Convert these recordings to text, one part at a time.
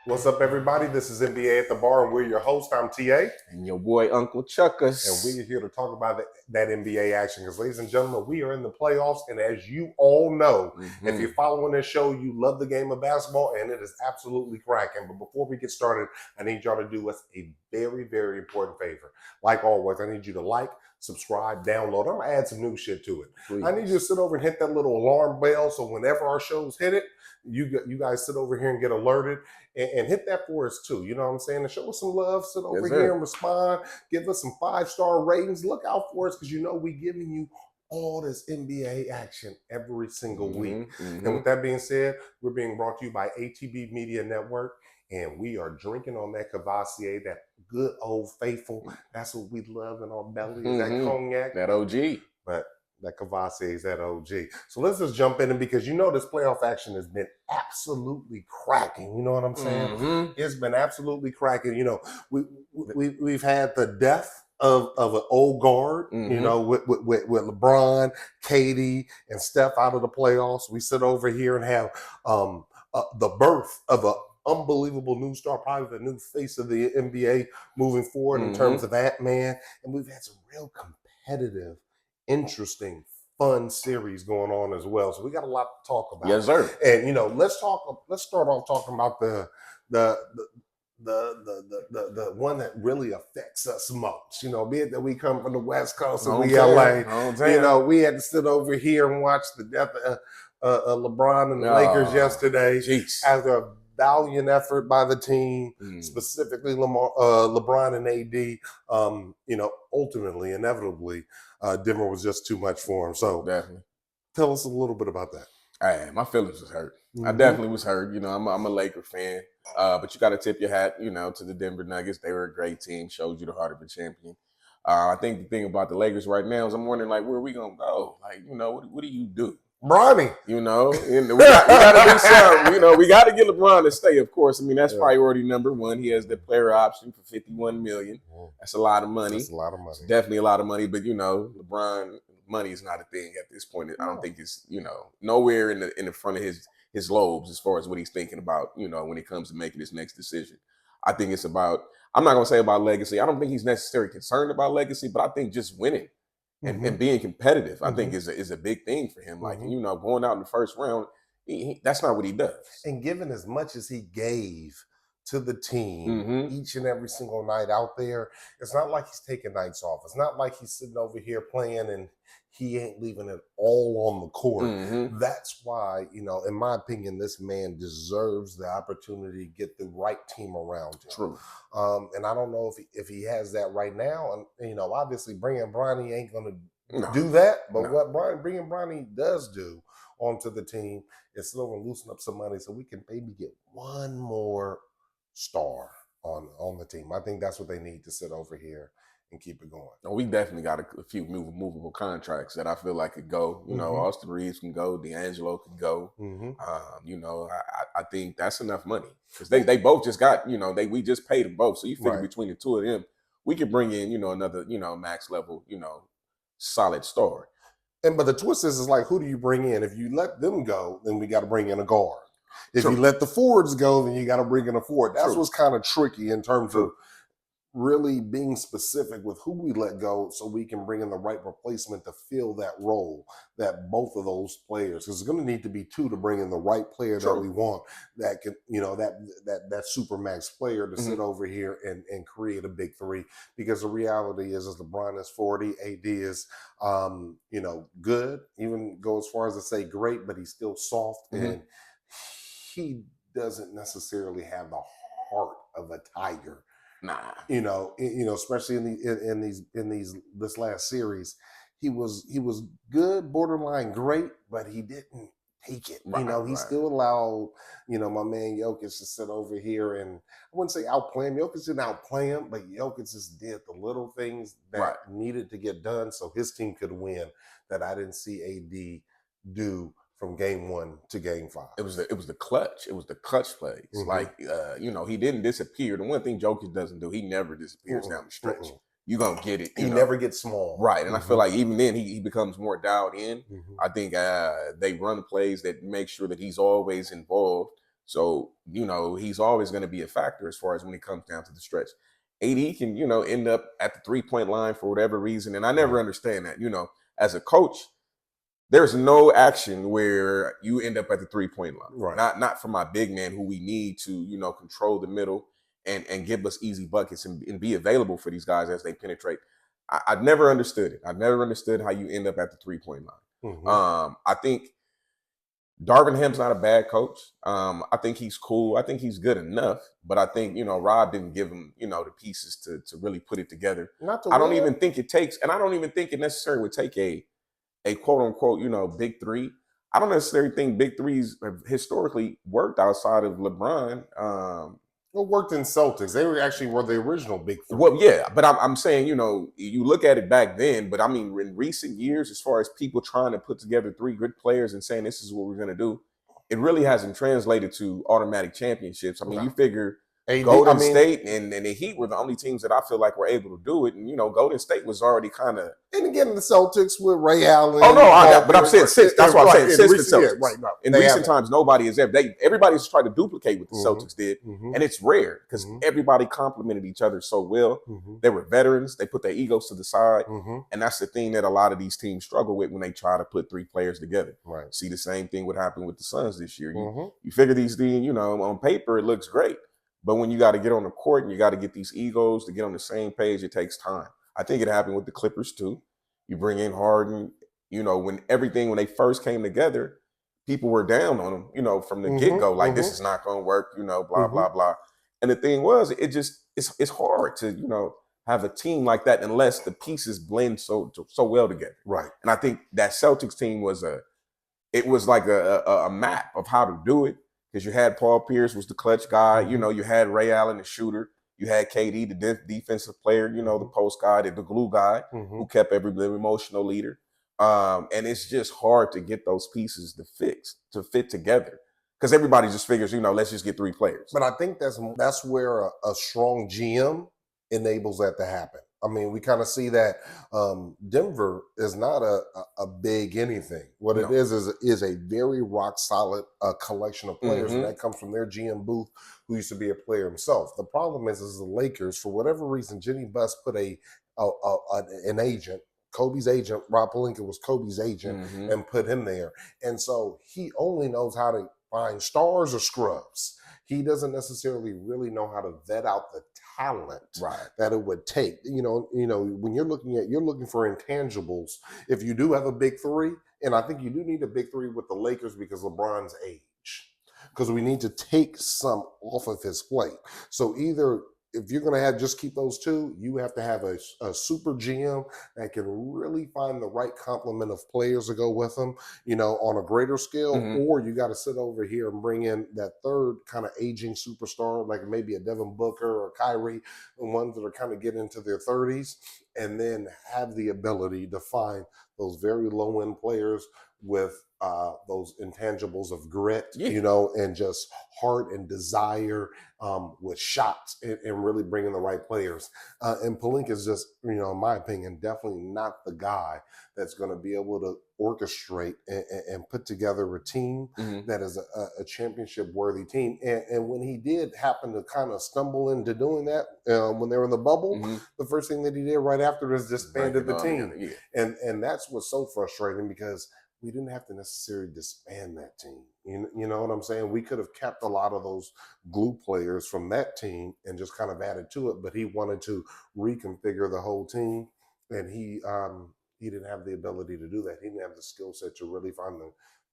What's up, everybody? This is NBA at the Bar, and we're your host. I'm TA. And your boy, Uncle Chuckus. And we're here to talk about that NBA action. Because, ladies and gentlemen, we are in the playoffs. And as you all know, if you're following this show, you love the game of basketball, and it is absolutely cracking. But before we get started, I need y'all to do us a very, very important favor. Like always, I need you to like, subscribe, download. I'm going to add some new shit to it. Please. I need you to sit over and hit that little alarm bell so whenever our shows hit it, you guys sit over here and get alerted. And hit that for us too. You know what I'm saying? And show us some love. Sit over here and respond. Give us some 5-star ratings. Look out for us because you know we're giving you all this NBA action every single week. And with that being said, we're being brought to you by ATB Media Network. And we are drinking on that Cavassier, that good old faithful. That's what we love in our belly, is that cognac. That OG. But that Cavassier is that OG. So let's just jump in, because you know this playoff action has been absolutely cracking. You know what I'm saying? It's been absolutely cracking. You know, we've had the death of an old guard, you know, with LeBron, KD, and Steph out of the playoffs. We sit over here and have the birth of a unbelievable new star, probably the new face of the NBA moving forward in terms of Ant-Man. And we've had some real competitive, interesting, fun series going on as well. So we got a lot to talk about. Yes, sir. And you know, let's start off talking about the one that really affects us most. You know, be it that we come from the West Coast and we LA. You know, we had to sit over here and watch the death of LeBron and the Lakers yesterday. After a valiant effort by the team, specifically LeBron and AD. You know, ultimately, inevitably, Denver was just too much for him. So definitely, tell us a little bit about that. Hey, my feelings was hurt. I definitely was hurt. You know, I'm a Laker fan, but you got to tip your hat, you know, to the Denver Nuggets. They were a great team. Showed you the heart of a champion. I think the thing about the Lakers right now is I'm wondering, like, where are we gonna go? Like, you know, what do you do? Bronny, you know, we got to do something. You know, we got to get LeBron to stay, of course. I mean, that's priority number one. He has the player option for $51 million. That's a lot of money. That's a lot of money. It's definitely a lot of money. But you know, LeBron, money is not a thing at this point. I don't think it's, you know, nowhere in the front of his lobes as far as what he's thinking about. You know, when it comes to making his next decision, I think it's about. I'm not gonna say about legacy. I don't think he's necessarily concerned about legacy, but I think just winning. And being competitive, I think, is a big thing for him. Like, you know, going out in the first round, that's not what he does. And given as much as he gave to the team each and every single night out there, it's not like he's taking nights off. It's not like he's sitting over here playing and he ain't leaving it all on the court. That's why, you know, in my opinion, this man deserves the opportunity to get the right team around him. True. And I don't know if he has that right now. And, you know, obviously bringing Bronny ain't going to do that. But what bringing Bronny does do onto the team is still going to loosen up some money so we can maybe get one more star on the team. I think that's what they need to sit over here and keep it going. Oh, we definitely got a few movable contracts that I feel like could go. You know, Austin Reeves can go, D'Angelo can go. You know, I think that's enough money because they both just got, you know, we just paid them both. So you figure between the two of them, we could bring in, you know, another, you know, max level, you know, solid star. But the twist is like, who do you bring in? If you let them go, then we got to bring in a guard. If you let the forwards go, then you got to bring in a forward. That's what's kind of tricky in terms of really being specific with who we let go so we can bring in the right replacement to fill that role that both of those players, because it's going to need to be two to bring in the right player that we want, that can, you know, that super max player to sit over here and create a big three. Because the reality is LeBron is 40, AD is you know, good, even go as far as to say great, but he's still soft and he doesn't necessarily have the heart of a tiger. Nah, you know, especially in this last series, he was good, borderline great, but he didn't take it. You know, he still allowed, you know, my man Jokic to sit over here and I wouldn't say outplay him. Jokic didn't outplay him, but Jokic just did the little things that needed to get done so his team could win that I didn't see AD do from game 1 to game 5. It was the clutch. It was the clutch plays. Like, you know, he didn't disappear. The one thing Jokic doesn't do, he never disappears down the stretch. You're going to get it. He never gets small. Right. And I feel like even then he becomes more dialed in. I think they run plays that make sure that he's always involved. So, he's always going to be a factor as far as when it comes down to the stretch. AD can, end up at the 3-point line for whatever reason. And I never understand that. As a coach, there's no action where you end up at the 3-point line. Right. Not for my big man who we need to, control the middle and give us easy buckets and be available for these guys as they penetrate. I never understood it. I never understood how you end up at the 3-point line. I think Darvin Ham's not a bad coach. I think he's cool. I think he's good enough. But I think, Rob didn't give him, the pieces to really put it together. I don't even think it takes, and I don't even think it necessarily would take a quote unquote, big three. I don't necessarily think big threes have historically worked outside of LeBron. It worked in Celtics. They were the original big three. Well, yeah, but I'm saying, you look at it back then, but I mean, in recent years, as far as people trying to put together 3 good players and saying this is what we're going to do, it really hasn't translated to automatic championships. I mean, you figure Golden State and the Heat were the only teams that I feel like were able to do it. And, Golden State was already kind of. And again, the Celtics with Ray Allen. Oh, no, but I'm saying since. That's what I'm saying. Since the Celtics. Yeah, right, no, in recent times, nobody has ever. Everybody's tried to duplicate what the Celtics did. And it's rare because everybody complimented each other so well. They were veterans. They put their egos to the side. And that's the thing that a lot of these teams struggle with when they try to put 3 players together. Right. See the same thing would happen with the Suns this year. You figure these things, on paper, it looks great. But when you got to get on the court and you got to get these egos to get on the same page, it takes time. I think it happened with the Clippers too. You bring in Harden, when they first came together, people were down on them, from the get-go, like this is not going to work, blah, blah, blah. And the thing was, it's hard to, have a team like that unless the pieces blend so well together. Right. And I think that Celtics team was like a map of how to do it. Because you had Paul Pierce was the clutch guy. You had Ray Allen, the shooter. You had KD, the defensive player, the post guy, the glue guy who kept the emotional leader. And it's just hard to get those pieces to fit together. Because everybody just figures, let's just get 3 players. But I think that's where a strong GM enables that to happen. I mean, we kind of see that Denver is not a big anything. What it is a very rock solid collection of players, and that comes from their GM Booth, who used to be a player himself. The problem is the Lakers, for whatever reason, Jenny Buss put an agent. Kobe's agent, Rob Pelinka was Kobe's agent, and put him there. And so he only knows how to find stars or scrubs. He doesn't necessarily really know how to vet out the talent that it would take. When you're looking for intangibles. If you do have a big 3, and I think you do need a big 3 with the Lakers because LeBron's age, because we need to take some off of his plate. So either if you're going to keep those 2, you have to have a super GM that can really find the right complement of players to go with them, on a greater scale, or you got to sit over here and bring in that third kind of aging superstar, like maybe a Devin Booker or Kyrie, the ones that are kind of getting into their 30s, and then have the ability to find those very low-end players with those intangibles of grit, and just heart and desire with shots and really bringing the right players. And Pelinka is just, in my opinion, definitely not the guy that's going to be able to orchestrate and put together a team that is a championship-worthy team. And when he did happen to kind of stumble into doing that when they were in the bubble, the first thing that he did right after was disbanded the team. And that's what's so frustrating because we didn't have to necessarily disband that team. You know what I'm saying? We could have kept a lot of those glue players from that team and just kind of added to it, but he wanted to reconfigure the whole team, and he didn't have the ability to do that. He didn't have the skill set to really find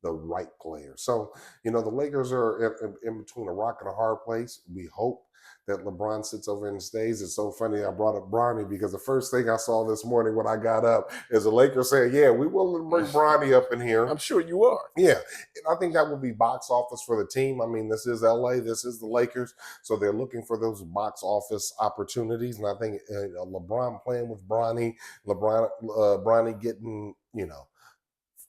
the right player. So, the Lakers are in between a rock and a hard place. We hope that LeBron sits over and stays. It's so funny I brought up Bronny because the first thing I saw this morning when I got up is the Lakers saying, yeah, we will bring Bronny up in here. I'm sure you are. Yeah. And I think that will be box office for the team. I mean, this is LA, this is the Lakers. So they're looking for those box office opportunities. And I think LeBron playing with Bronny, Bronny getting,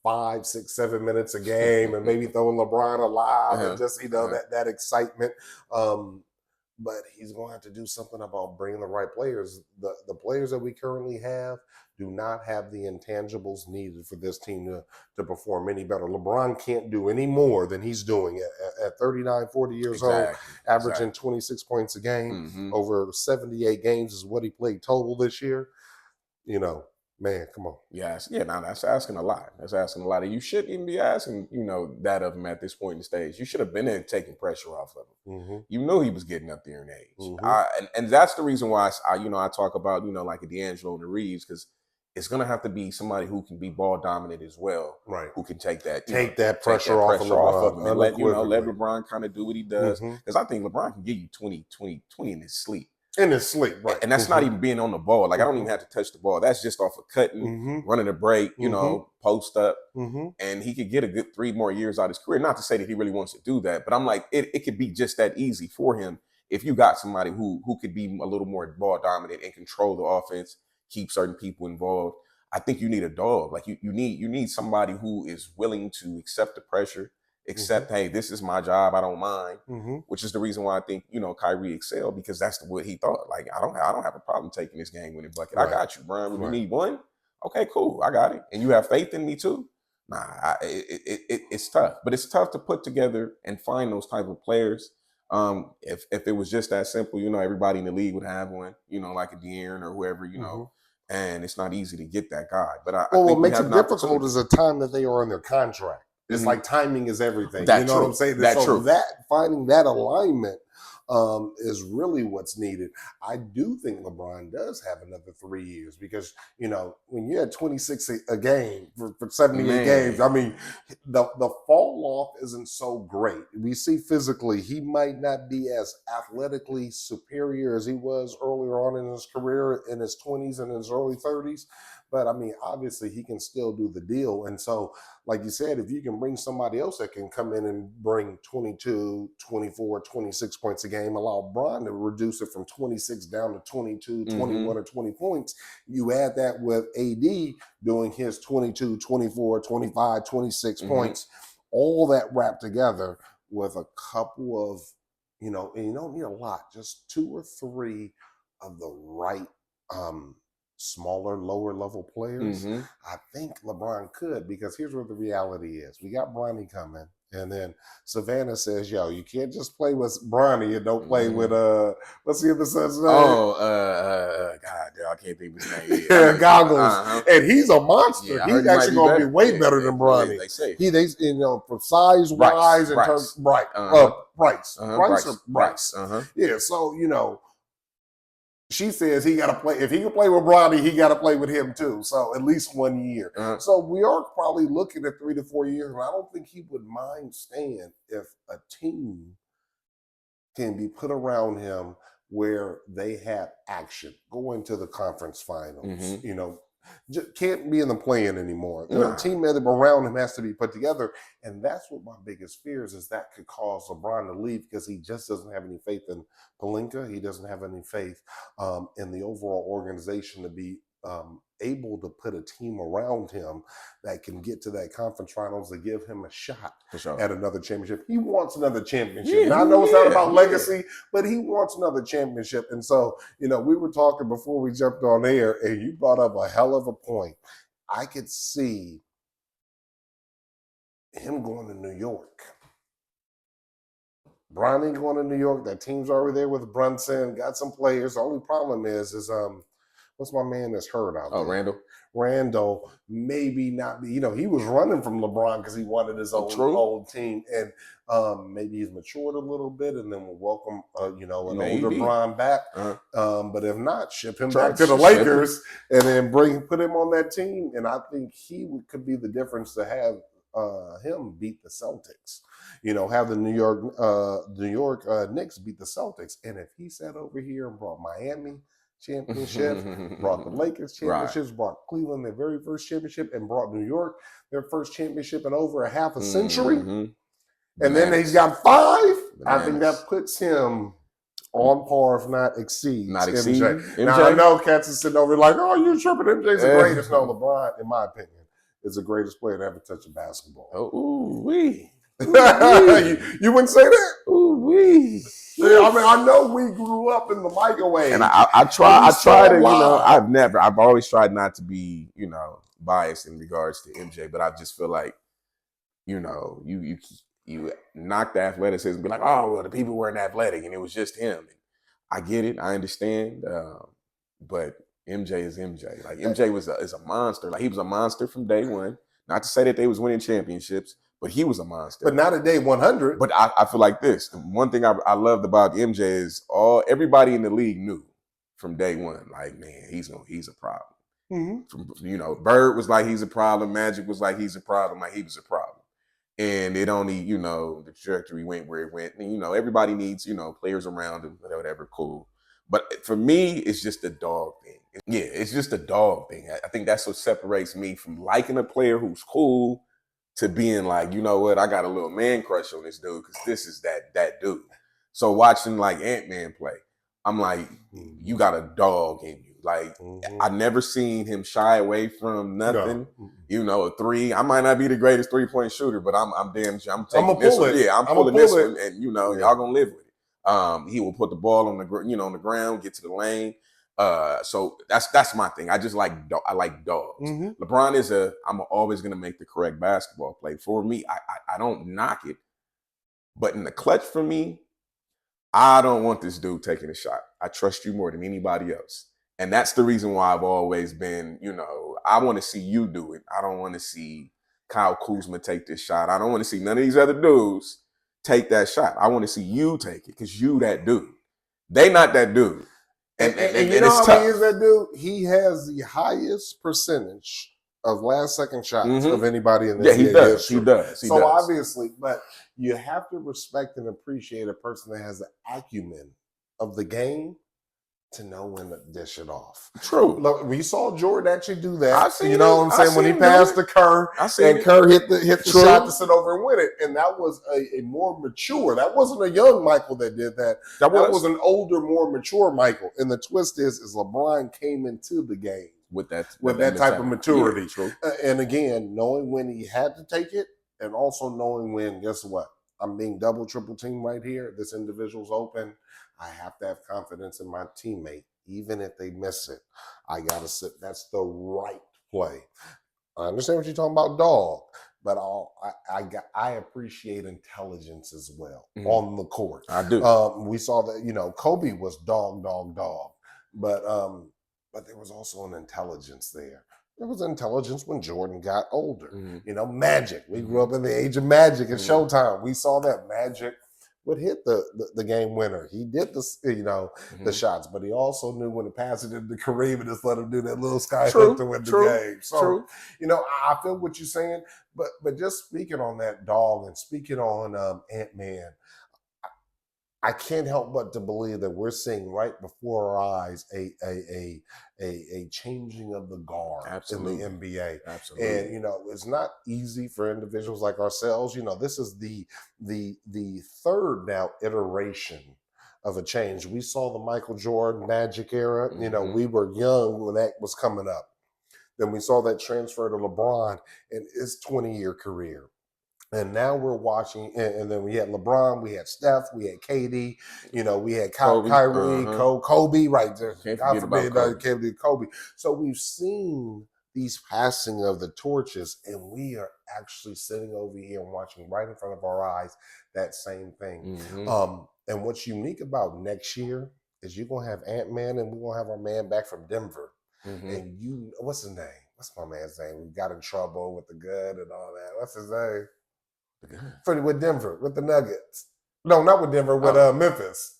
5, 6, 7 minutes a game and maybe throwing LeBron alive and just, that excitement. but he's going to have to do something about bringing the right players. The players that we currently have do not have the intangibles needed for this team to perform any better. LeBron can't do any more than he's doing at 39, 40 years old, averaging 26 points a game. Over 78 games is what he played total this year. You know, man, come on. Yes. Yeah, now that's asking a lot. That's asking a lot. And you shouldn't even be asking, that of him at this point in the stage. You should have been there taking pressure off of him. You knew he was getting up there in age. And that's the reason why I talk about, like a D'Angelo and the Reeves, because it's going to have to be somebody who can be ball dominant as well. Right. Who can take that pressure off of him and let LeBron kind of do what he does. Because I think LeBron can give you 20 in his sleep. In his sleep, right. And that's not even being on the ball. Like, I don't even have to touch the ball. That's just off of cutting, running a break, post up. And he could get a good 3 more years out of his career. Not to say that he really wants to do that, but I'm like, it could be just that easy for him if you got somebody who could be a little more ball dominant and control the offense, keep certain people involved. I think you need a dog. Like, you need somebody who is willing to accept the pressure, accept, hey, this is my job, I don't mind, which is the reason why I think, Kyrie excelled, because that's what he thought. Like, I don't have a problem taking this game-winning bucket. Right. I got you, Brian. When you need one, okay, cool, I got it. And you have faith in me too? Nah, it's tough. But it's tough to put together and find those type of players. If it was just that simple, everybody in the league would have one, like a De'Aaron or whoever, and it's not easy to get that guy. But what makes it difficult is the time that they are in their contract. It's like timing is everything. That's true. What I'm saying? That's true. Finding that alignment is really what's needed. I do think LeBron does have another 3 years because, when you're at 26 a game for 78 games, I mean, the fall off isn't so great. We see physically he might not be as athletically superior as he was earlier on in his career in his 20s and his early 30s. But, I mean, obviously he can still do the deal. And so, like you said, if you can bring somebody else that can come in and bring 22, 24, 26 points a game, allow Bron to reduce it from 26 down to 22, 21, or 20 points, you add that with AD doing his 22, 24, 25, 26 points, all that wrapped together with a couple of, and you don't need a lot, just 2 or 3 of the right smaller, lower level players, I think LeBron could, because here's what the reality is. We got Bronny coming, and then Savannah says, yo, you can't just play with Bronny and don't play with, what's the other son's name? God, I can't think of his name. Goggles. And he's a monster. Yeah, he's actually going to be way better than Bronny. They say. From size-wise, in terms, Bryce. Yeah, so, she says he got to play. If he can play with Bronny, he got to play with him too. So at least 1 year. So we are probably looking at 3 to 4 years. And I don't think he would mind staying if a team can be put around him where they have action, going to the conference finals. Just can't be in the play-in anymore. The team around him has to be put together. And that's what my biggest fear is that could cause LeBron to leave, because he just doesn't have any faith in Pelinka. He doesn't have any faith in the overall organization to be able to put a team around him that can get to that conference finals to give him a shot at another championship. He wants another championship. Now, I know it's not about legacy, but he wants another championship. And so, we were talking before we jumped on air, and you brought up a hell of a point. I could see him going to New York. Bronny going to New York. That team's already there with Brunson. Got some players. The only problem is what's my man that's hurt out there? Oh, Randall. Randall maybe not be, he was running from LeBron because he wanted his old team. And maybe he's matured a little bit, and then we'll welcome, an older Bron back. But if not, ship him back to the Lakers and then put him on that team. And I think could be the difference to have him beat the Celtics. Have the New York Knicks beat the Celtics. And if he sat over here and brought Miami championship, brought the Lakers championships, brought Cleveland their very first championship, and brought New York their first championship in over a half a century. And then he's got 5. I think that puts him on par, if not exceeds. MJ. Now, I know cats are sitting over like, oh, you're tripping. MJ's the greatest. No, LeBron, in my opinion, is the greatest player to ever touch a basketball. Oh, ooh-wee. You wouldn't say that? Ooh-wee. Yeah, I mean, I know we grew up in the microwave, and I try to, I've always tried not to be, biased in regards to MJ, but I just feel like, you knock the athleticism, be like, oh, well, the people weren't athletic, and it was just him. And I get it, I understand, but MJ is MJ. Like MJ is a monster. Like he was a monster from day one. Not to say that they was winning championships, but he was a monster. But not at day 100. But I feel like this. The one thing I loved about MJ is everybody in the league knew from day one, like, man, he's a problem. Mm-hmm. Bird was like he's a problem. Magic was like he's a problem. Like he was a problem. And it only, the trajectory went where it went. And, everybody needs, players around him, whatever, cool. But for me, it's just a dog thing. Yeah, it's just a dog thing. I think that's what separates me from liking a player who's cool to being like, you know what, I got a little man crush on this dude because this is that dude. So watching like Ant-Man play, I'm like, you got a dog in you. Like, I never seen him shy away from nothing. No. A three. I might not be the greatest 3-point shooter, but I'm taking this one. Yeah, I'm pulling this one, and y'all gonna live with it. He will put the ball on the ground, get to the lane. So that's my thing. I just like I like dogs. Mm-hmm. LeBron I'm always gonna make the correct basketball play. For me, I don't knock it, but in the clutch for me, I don't want this dude taking a shot. I trust you more than anybody else. And that's the reason why I've always been, I want to see you do it. I don't want to see Kyle Kuzma take this shot. I don't want to see none of these other dudes take that shot. I want to see you take it because you that dude. They not that dude. And you know how he is that dude? He has the highest percentage of last-second shots of anybody in the NBA. He does. Obviously, but you have to respect and appreciate a person that has the acumen of the game to know when to dish it off. True. Look, we saw Jordan actually do that. You know what I'm saying? When he passed to Kerr, and Kerr hit the shot to sit over and win it. And that was a more mature. That wasn't a young Michael that did that. That was an older, more mature Michael. And the twist is LeBron came into the game with that type of maturity. And again, knowing when he had to take it, and also knowing when, guess what? I'm being double, triple team right here. This individual's open. I have to have confidence in my teammate, even if they miss it. I gotta sit. That's the right play. I understand what you're talking about, dog, but I appreciate intelligence as well on the court. I do. We saw that Kobe was dog, but there was also an intelligence there. There was intelligence when Jordan got older. Magic. We grew up in the age of Magic and Showtime. We saw that Magic would hit the game winner. He did the shots, but he also knew when to pass it into Kareem and just let him do that little sky hook to win the game. So, I feel what you're saying, but just speaking on that dog and speaking on Ant-Man, I can't help but to believe that we're seeing right before our eyes a changing of the guard in the NBA. Absolutely. And it's not easy for individuals like ourselves. This is the third now iteration of a change. We saw the Michael Jordan Magic era. We were young when that was coming up. Then we saw that transfer to LeBron and his 20-year career. And now we're watching, and then we had LeBron, we had Steph, we had KD, we had Kyrie, Kobe, right there. God forbid, Kobe. So we've seen these passing of the torches, and we are actually sitting over here and watching right in front of our eyes that same thing. And what's unique about next year is you're going to have Ant-Man, and we're going to have our man back from Denver. And what's his name? What's my man's name? We got in trouble with the gun and all that. What's his name? With Denver, with the Nuggets. No, not with Denver, with Memphis.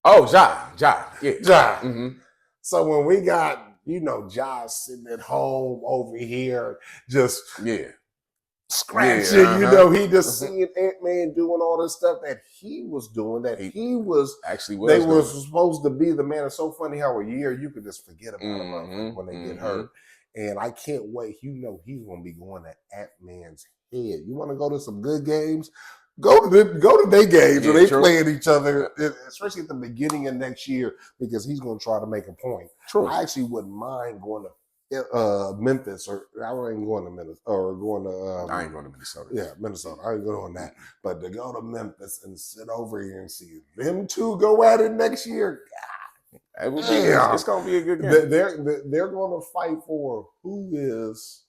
Oh, Ja. Yeah. Ja. So when we got, Ja sitting at home over here, just scratching, he just seeing Ant-Man doing all this stuff that he was doing, they were supposed to be the man. It's so funny how a year you could just forget about him when they get hurt. And I can't wait. He's going to be going at Ant-Man's head. You want to go to some good games? Go to their games where they playing each other, especially at the beginning of next year, because he's going to try to make a point. I actually wouldn't mind going to Memphis, or I ain't going to Minnesota, or going to I ain't going to Minnesota. Yeah, Minnesota. I ain't going on that. But to go to Memphis and sit over here and see them two go at it next year, it's going to be a good game. they're going to fight for who is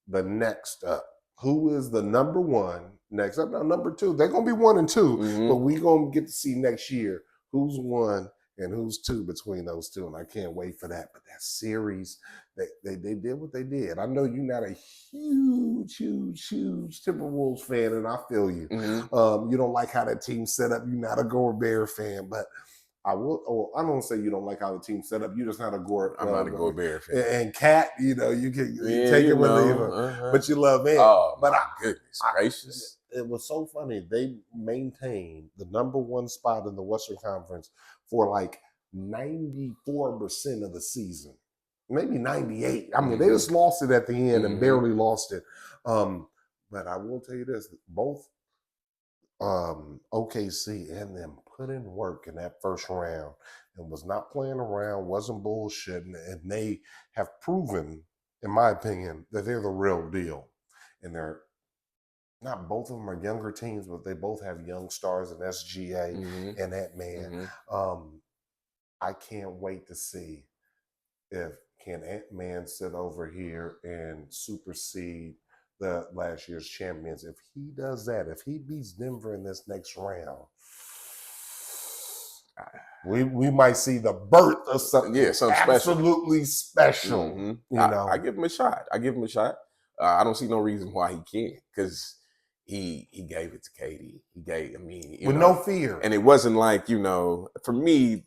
the next up. Who is the number one next up? Now, number two, they're going to be 1 and 2, but we going to get to see next year who's 1 and who's 2 between those two. And I can't wait for that. But that series, they did what they did. I know you're not a huge Timberwolves fan, and I feel you. You don't like how that team set up. You're not a Gobert fan, but I don't say you don't like how the team set up. You're just not a I'm not a Gobert fan. And Cat, you can take him and leave him, but you love him. Oh, but goodness gracious. It was so funny. They maintained the number 1 spot in the Western Conference for like 94% of the season, maybe 98. I mean, they just lost it at the end and barely lost it. But I will tell you this: both OKC and them put in work in that first round and was not playing around, wasn't bullshitting, and they have proven, in my opinion, that they're the real deal. And they're not both of them are younger teams, but they both have young stars in SGA and that man. I can't wait to see if can Ant-Man sit over here and supersede the last year's champions. If he does that, if he beats Denver in this next round, we might see the birth of something, absolutely special. I give him a shot. I don't see no reason why he can't, because he gave it to KD. With no fear. And it wasn't like, for me,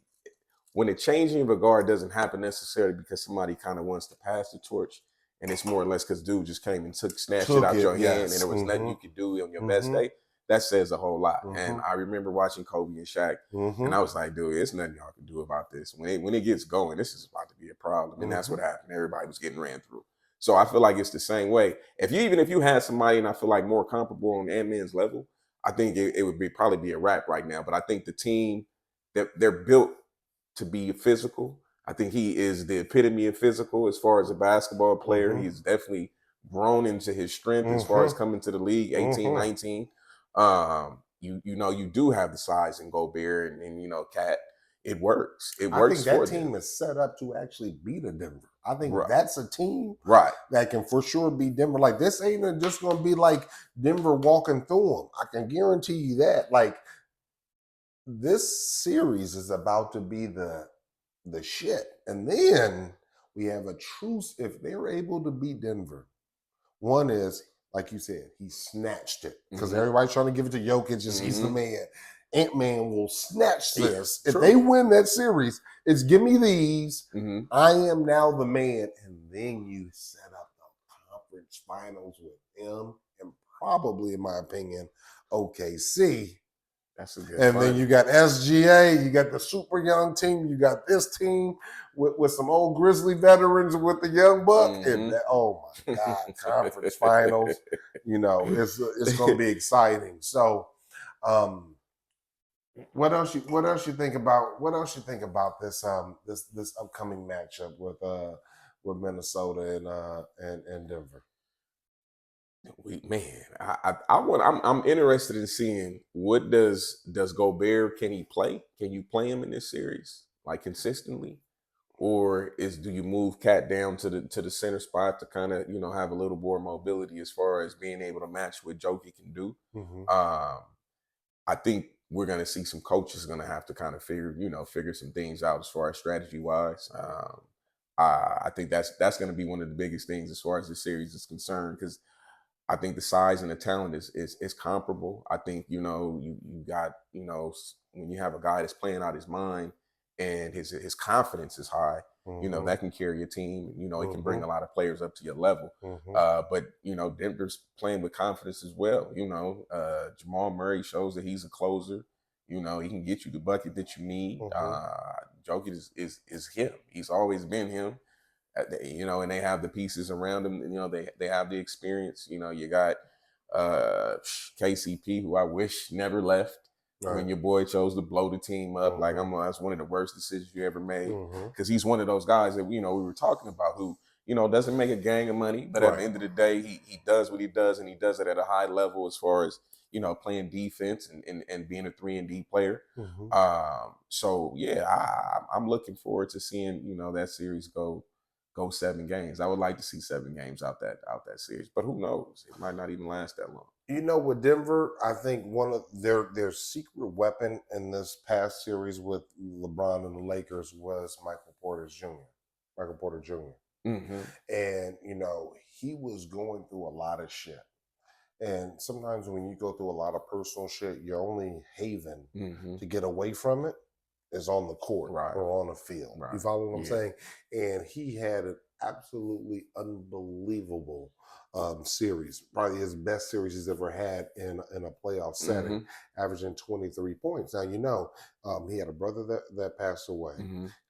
when the changing of a guard doesn't happen necessarily because somebody kind of wants to pass the torch, and it's more or less because dude just came and snatched it out your hand, and there was nothing you could do on your best day. That says a whole lot. And I remember watching Kobe and Shaq, and I was like, dude, there's nothing y'all can do about this. When it gets going, this is about to be a problem. And that's what happened. Everybody was getting ran through. So I feel like it's the same way. Even if you had somebody, and I feel like more comparable on Ant-Man's level, I think it would probably be a wrap right now. But I think the team, they're built to be physical. I think he is the epitome of physical as far as a basketball player. He's definitely grown into his strength as far as coming to the league, 18, 19. You do have the size in Gobert and Cat. It works. I think that team is set up to actually beat a Denver. I think that's a team that can for sure beat Denver. Like, this ain't just going to be like Denver walking through them. I can guarantee you that. Like, this series is about to be the shit. And then we have a truce. If they're able to beat Denver, one is, like you said, he snatched it. Because everybody's trying to give it to Jokic. He's the man. Ant-Man will snatch this. If they win that series, it's give me these. I am now the man. And then you set up the conference finals with him and probably, in my opinion, OKC. That's a good and fight. Then you got SGA, you got the super young team, you got this team with some old Grizzly veterans with the young buck. And oh my God, conference finals. It's going to be exciting. So, what else you think about this this upcoming matchup with Minnesota and Denver? I'm interested in seeing what does Gobert, can he play? Can you play him in this series like consistently, or do you move Cat down to the center spot to kind of have a little more mobility as far as being able to match what Jokic can do? I think we're going to see some coaches going to have to kind of figure some things out as far as strategy wise. I think that's going to be one of the biggest things as far as the series is concerned, because I think the size and the talent is comparable. I think, you got, when you have a guy that's playing out his mind and his confidence is high, that can carry a team. It can bring a lot of players up to your level. But, Denver's playing with confidence as well. Jamal Murray shows that he's a closer. He can get you the bucket that you need. Jokic is him. He's always been him. And they have the pieces around them. They have the experience. You got KCP, who I wish never left. When your boy chose to blow the team up, that's one of the worst decisions you ever made. Because he's one of those guys that we were talking about, who doesn't make a gang of money, but at the end of the day, he does what he does, and he does it at a high level as far as playing defense and being a 3-and-D player. So yeah, I'm looking forward to seeing that series go 7 games. I would like to see 7 games out that series, but who knows? It might not even last that long. With Denver, I think one of their secret weapon in this past series with LeBron and the Lakers was Michael Porter Jr. And he was going through a lot of shit. And sometimes when you go through a lot of personal shit, your only haven to get away from it is on the court or on the field. You follow what I'm saying? And he had an absolutely unbelievable series, probably his best series he's ever had in a playoff setting, averaging 23 points. Now, he had a brother that passed away.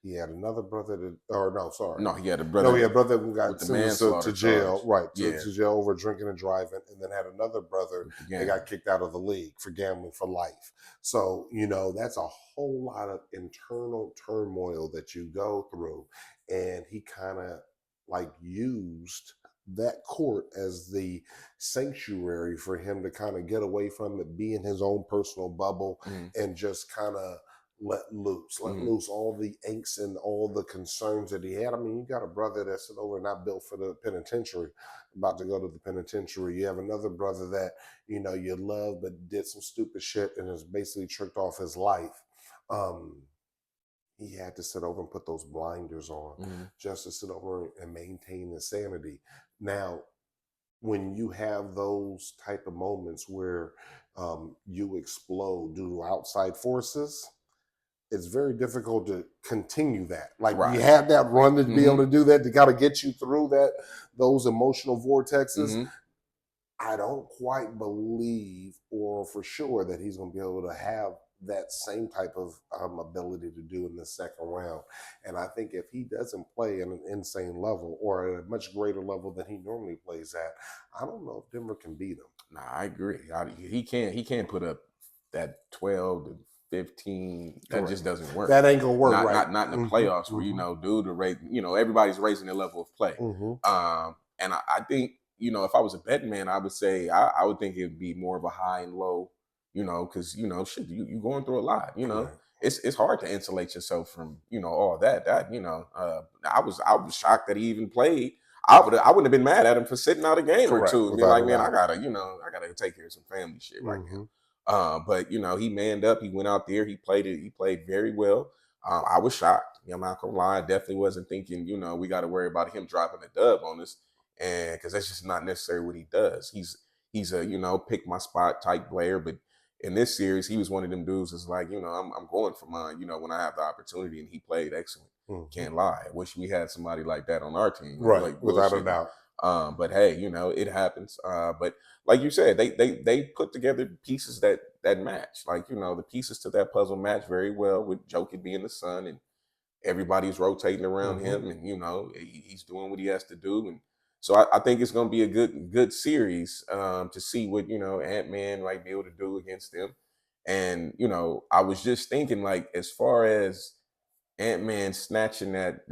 He had another brother he had a brother. No, he had a brother who got sentenced to jail, to jail over drinking and driving, and then had another brother that got kicked out of the league for gambling for life. So, that's a whole lot of internal turmoil that you go through. And he kind of used that court as the sanctuary for him to kind of get away from it, be in his own personal bubble, and just kind of let loose all the angst and all the concerns that he had. I mean, you got a brother that's over not built for the penitentiary, about to go to the penitentiary. You have another brother that, you love, but did some stupid shit and has basically tricked off his life. He had to sit over and put those blinders on just to sit over and maintain his sanity. Now, when you have those type of moments where you explode due to outside forces, it's very difficult to continue that. You had that run to be able to do that, to kind of get you through those emotional vortexes. I don't quite believe, or for sure, that he's going to be able to have that same type of ability to do in the second round. And I think if he doesn't play at an insane level or at a much greater level than he normally plays at, I don't know if Denver can beat him. Nah, I agree. He can't put up that 12 to 15. That just doesn't work. That ain't gonna work. Not in the playoffs where dude to rate. Everybody's raising their level of play. And I think if I was a betting man, I would say I would think it'd be more of a high and low. Because shit, you going through a lot. It's hard to insulate yourself from all that. I was shocked that he even played. I wouldn't have been mad at him for sitting out a game or two and be like, man, I gotta take care of some family shit right now. But he manned up. He went out there. He played very well. I was shocked. I'm not gonna lie. I definitely wasn't thinking. We got to worry about him dropping a dub on us, and because that's just not necessarily what he does. He's a pick my spot type player, but in this series, he was one of them dudes that's like, I'm going for mine, when I have the opportunity, and he played excellent. Can't lie. I wish we had somebody like that on our team. Right, without a doubt. But hey, it happens. But like you said, they put together pieces that match. The pieces to that puzzle match very well, with Jokic being the sun and everybody's rotating around him, and he's doing what he has to do. And so I think it's going to be a good series to see what Ant-Man might be able to do against them. And I was just thinking, as far as Ant-Man snatching that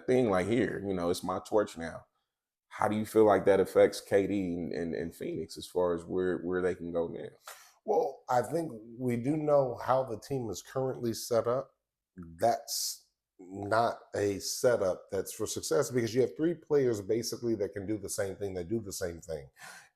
thing, here, it's my torch now. How do you feel like that affects KD and Phoenix as far as where they can go now? Well, I think we do know how the team is currently set up. That's not a setup that's for success, because you have 3 players basically that can do the same thing. They do the same thing.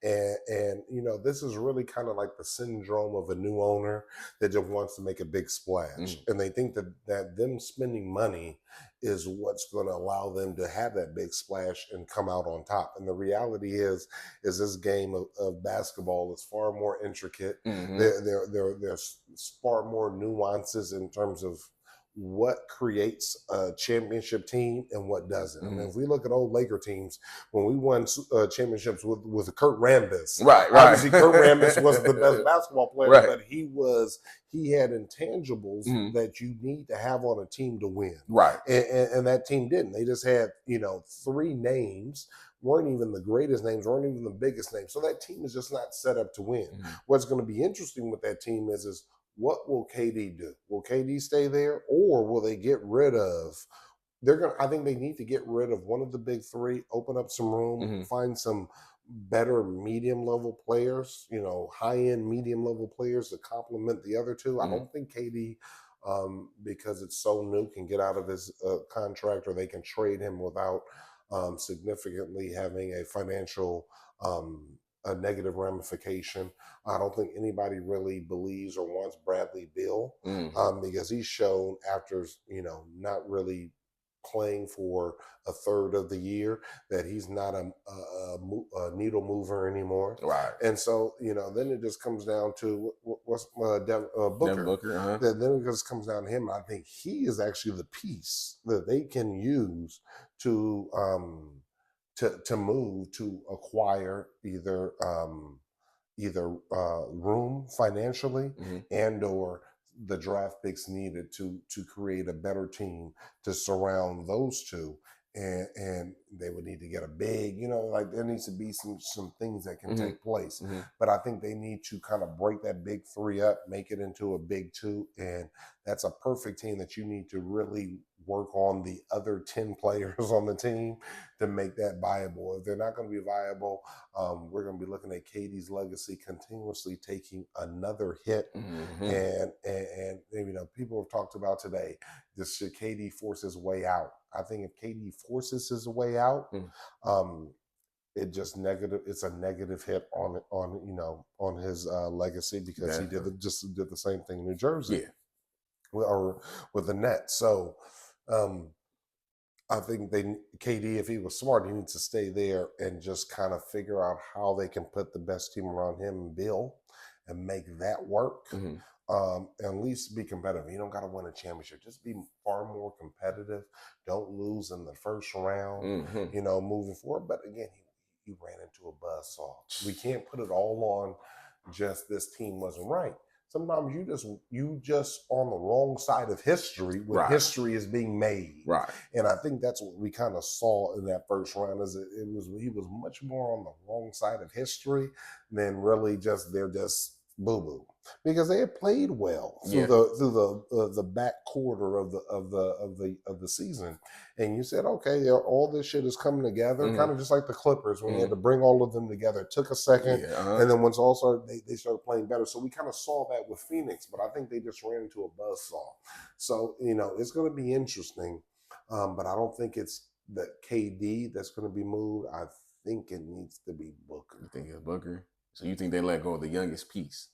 And this is really kind of like the syndrome of a new owner that just wants to make a big splash. And they think that them spending money is what's going to allow them to have that big splash and come out on top. And the reality is this game of basketball is far more intricate. There's far more nuances in terms of what creates a championship team and what doesn't. I mean, if we look at old Laker teams, when we won championships with Kurt Rambis, obviously Kurt Rambis was the best basketball player, but he had intangibles that you need to have on a team to win. And that team didn't. They just had, 3 names, weren't even the greatest names, weren't even the biggest names. So that team is just not set up to win. What's going to be interesting with that team is what will KD do? Will KD stay there, or will they get rid of I think they need to get rid of one of the big three, open up some room, Mm-hmm. find some better medium level players, high end medium level players to complement the other two. I Mm-hmm. don't think KD, because it's so new, can get out of his contract, or they can trade him without significantly having a financial a negative ramification. I don't think anybody really believes or wants Bradley Beal, Mm-hmm. because he's shown after not really playing for a third of the year that he's not a needle mover anymore. Right. And so, then it just comes down to what's Devin Booker. Booker, uh-huh. Then it just comes down to him. I think he is actually the piece that they can use to move to acquire either room financially Mm-hmm. and or the draft picks needed to create a better team to surround those two. And they would need to get a big, like there needs to be some things that can Mm-hmm. take place. Mm-hmm. But I think they need to kind of break that big three up, make it into a big two. And that's a perfect team that you need to really work on the other 10 players on the team to make that viable. If they're not going to be viable, we're going to be looking at KD's legacy continuously taking another hit. Mm-hmm. And people have talked about today, should KD force his way out? I think if KD forces his way out, it just negative. It's a negative hit on his legacy, because he did the same thing in New Jersey, or with the Nets. So I think KD, if he was smart, he needs to stay there and just kind of figure out how they can put the best team around him and Bill and make that work. Mm-hmm. At least be competitive. You don't got to win a championship. Just be far more competitive. Don't lose in the first round, moving forward. But again, he ran into a buzzsaw. We can't put it all on just this team wasn't right. Sometimes you just on the wrong side of history when history is being made. Right. And I think that's what we kind of saw in that first round, is he was much more on the wrong side of history than really they're just boo-boo, because they had played well through the back quarter of the season, and you said, okay, all this shit is coming together, kind of just like the Clippers when they had to bring all of them together. It took a second, and then once all started, they started playing better. So we kind of saw that with Phoenix, but I think they just ran into a buzzsaw. So it's going to be interesting, but I don't think it's the KD that's going to be moved. I think it needs to be Booker. You think it's Booker? So you think they let go of the youngest piece?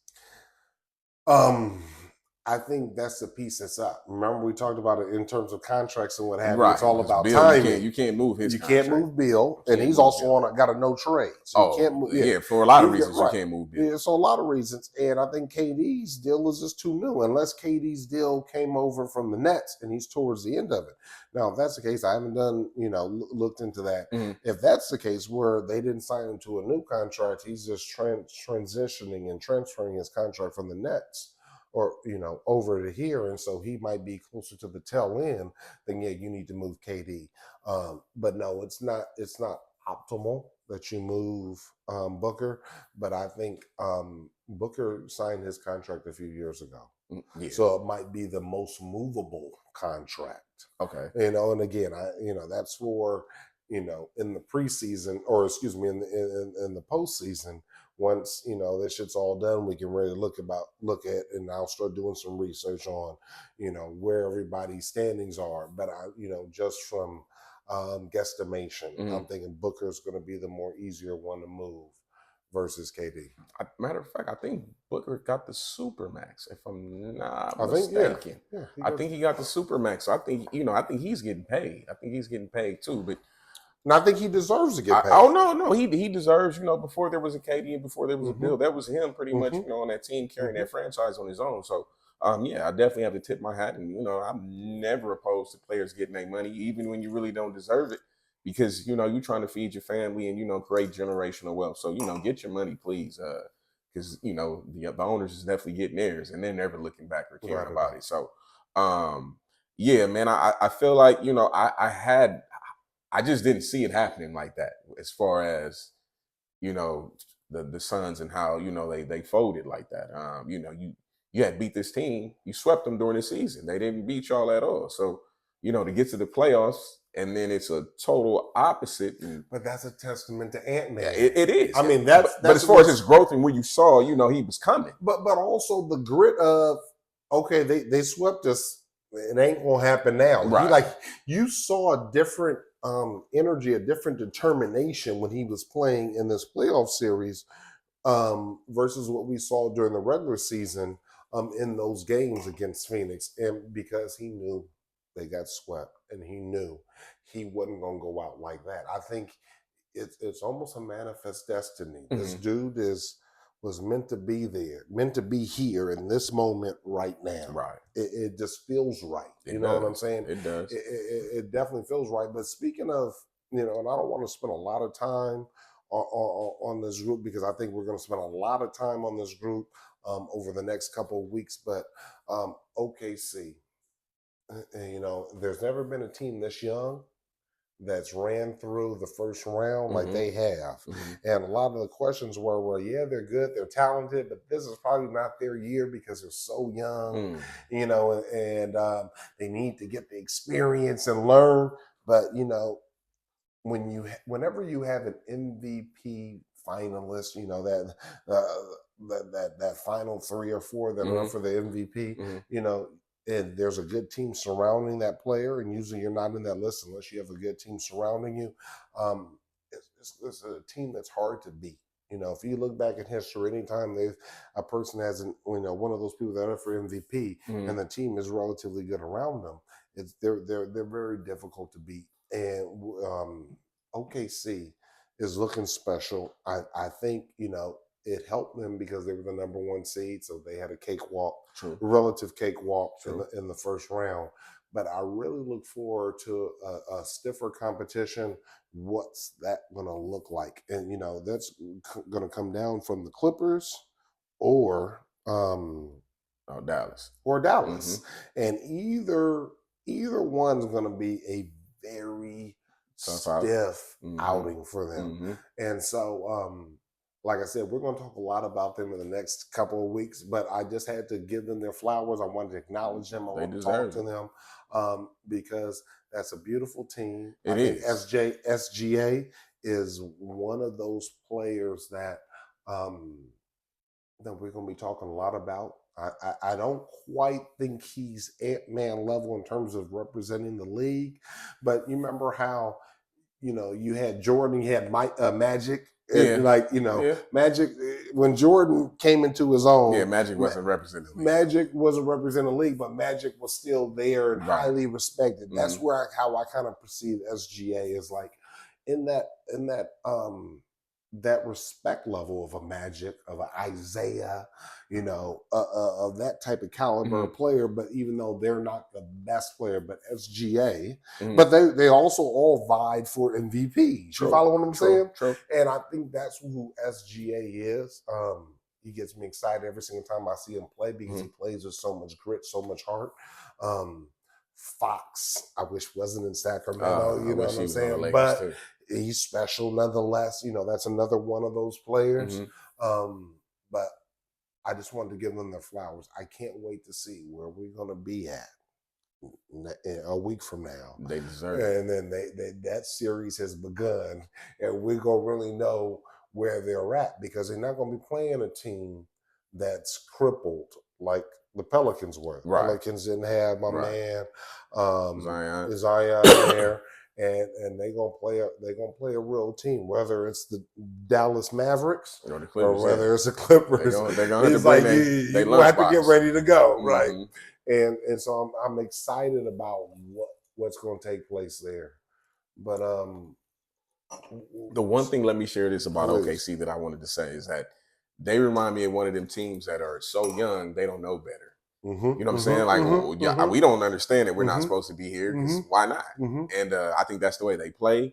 I think that's the piece that's up. Remember, we talked about it in terms of contracts and what have you. Right. It's all about Bill, timing. You can't move his. You can't move Bill, and he's also got a no trade. So you can't move. Yeah, for a lot of reasons, you can't move Bill. Yeah, so a lot of reasons, and I think KD's deal is just too new. Unless KD's deal came over from the Nets and he's towards the end of it. Now, if that's the case, I haven't done looked into that. If that's the case, where they didn't sign him to a new contract, he's just transitioning and transferring his contract from the Nets or over to here, and so he might be closer to the tail end, then yeah, you need to move KD. But no, it's not optimal that you move Booker, but I think Booker signed his contract a few years ago. Yeah. So it might be the most movable contract. Okay. And again, that's for in the preseason, or excuse me, in the postseason. Once this shit's all done, we can really look at, and I'll start doing some research on where everybody's standings are. But just from guesstimation, I'm thinking Booker's going to be the more easier one to move versus KD. Matter of fact, I think Booker got the supermax, if I'm not mistaken. I think he got the supermax. So I think he's getting paid. I think he's getting paid too, but. And I think he deserves to get paid. No, he deserves. Before there was a KD and before there was a Bill, that was him pretty much. On that team carrying that franchise on his own. So, I definitely have to tip my hat, and I'm never opposed to players getting their money, even when you really don't deserve it, because you're trying to feed your family and create generational wealth. So get your money, please, because the owners is definitely getting theirs, and they're never looking back or caring about it. So, yeah, man, I feel like I just didn't see it happening like that, as far as, the Suns and how, they folded like that. You had beat this team. You swept them during the season. They didn't beat y'all at all. So, to get to the playoffs, and then it's a total opposite. But that's a testament to Ant-Man. Yeah, it is. I mean, but as far as his growth and where you saw, he was coming. But also the grit of, okay, they swept us. It ain't gonna happen now. Right. You saw a different energy, a different determination when he was playing in this playoff series versus what we saw during the regular season in those games against Phoenix. And because he knew they got swept and he knew he wasn't gonna go out like that. I think it's almost a manifest destiny. Mm-hmm. This dude was meant to be there, meant to be here in this moment right now. Right. It just feels right. You know what I'm saying? It does. It definitely feels right. But speaking of, and I don't want to spend a lot of time on this group because I think we're going to spend a lot of time on this group over the next couple of weeks. But OKC, there's never been a team this young that's ran through the first round like they have. Mm-hmm. And a lot of the questions were, well, yeah, they're good, they're talented, but this is probably not their year because they're so young, and they need to get the experience and learn. But, whenever you have an MVP finalist, that final 3 or 4 that are up for the MVP, and there's a good team surrounding that player, and usually you're not in that list unless you have a good team surrounding you. It's a team that's hard to beat. If you look back in history, anytime a person has one of those people that are up for MVP, and the team is relatively good around them, they're very difficult to beat. And OKC is looking special. I think it helped them because they were the number 1 seed, so they had a cakewalk, relative cakewalk in the first round. But I really look forward to a stiffer competition. What's that going to look like? And that's going to come down from the Clippers or Dallas. And either one's going to be a very stiff outing for them. And so like I said, we're going to talk a lot about them in the next couple of weeks, but I just had to give them their flowers. I wanted to acknowledge them. I want to talk to them because that's a beautiful team. I think SGA is one of those players that we're going to be talking a lot about. I don't quite think he's Ant-Man level in terms of representing the league, but you remember how, you had Jordan, you had Magic. Magic, when Jordan came into his own. Magic wasn't representing the league. Magic wasn't representing the league, but Magic was still there and highly respected. That's how I kind of perceive SGA is like in that respect level of a Magic, of an Isaiah, of that type of caliber of player. But even though they're not the best player, but SGA, but they also all vied for MVPs. You follow what I'm saying? True. And I think that's who SGA is. He gets me excited every single time I see him play because he plays with so much grit, so much heart. Fox, I wish wasn't in Sacramento. You know what I'm saying? But he's special nonetheless. That's another one of those players. But I just wanted to give them their flowers. I can't wait to see where we're going to be at a week from now. They deserve it. And then that series has begun, and we're going to really know where they're at because they're not going to be playing a team that's crippled like the Pelicans were. The Pelicans didn't have my man Zion there. And they're gonna play a real team, whether it's the Dallas Mavericks or the Clippers, or whether it's the Clippers. They're gonna it's like you have to get ready to go, right? And so I'm excited about what's going to take place there. But the one thing, let me share this about OKC that I wanted to say is that they remind me of one of them teams that are so young they don't know better. You know what I'm saying? Like, we don't understand it. We're not supposed to be here because why not? And I think that's the way they play.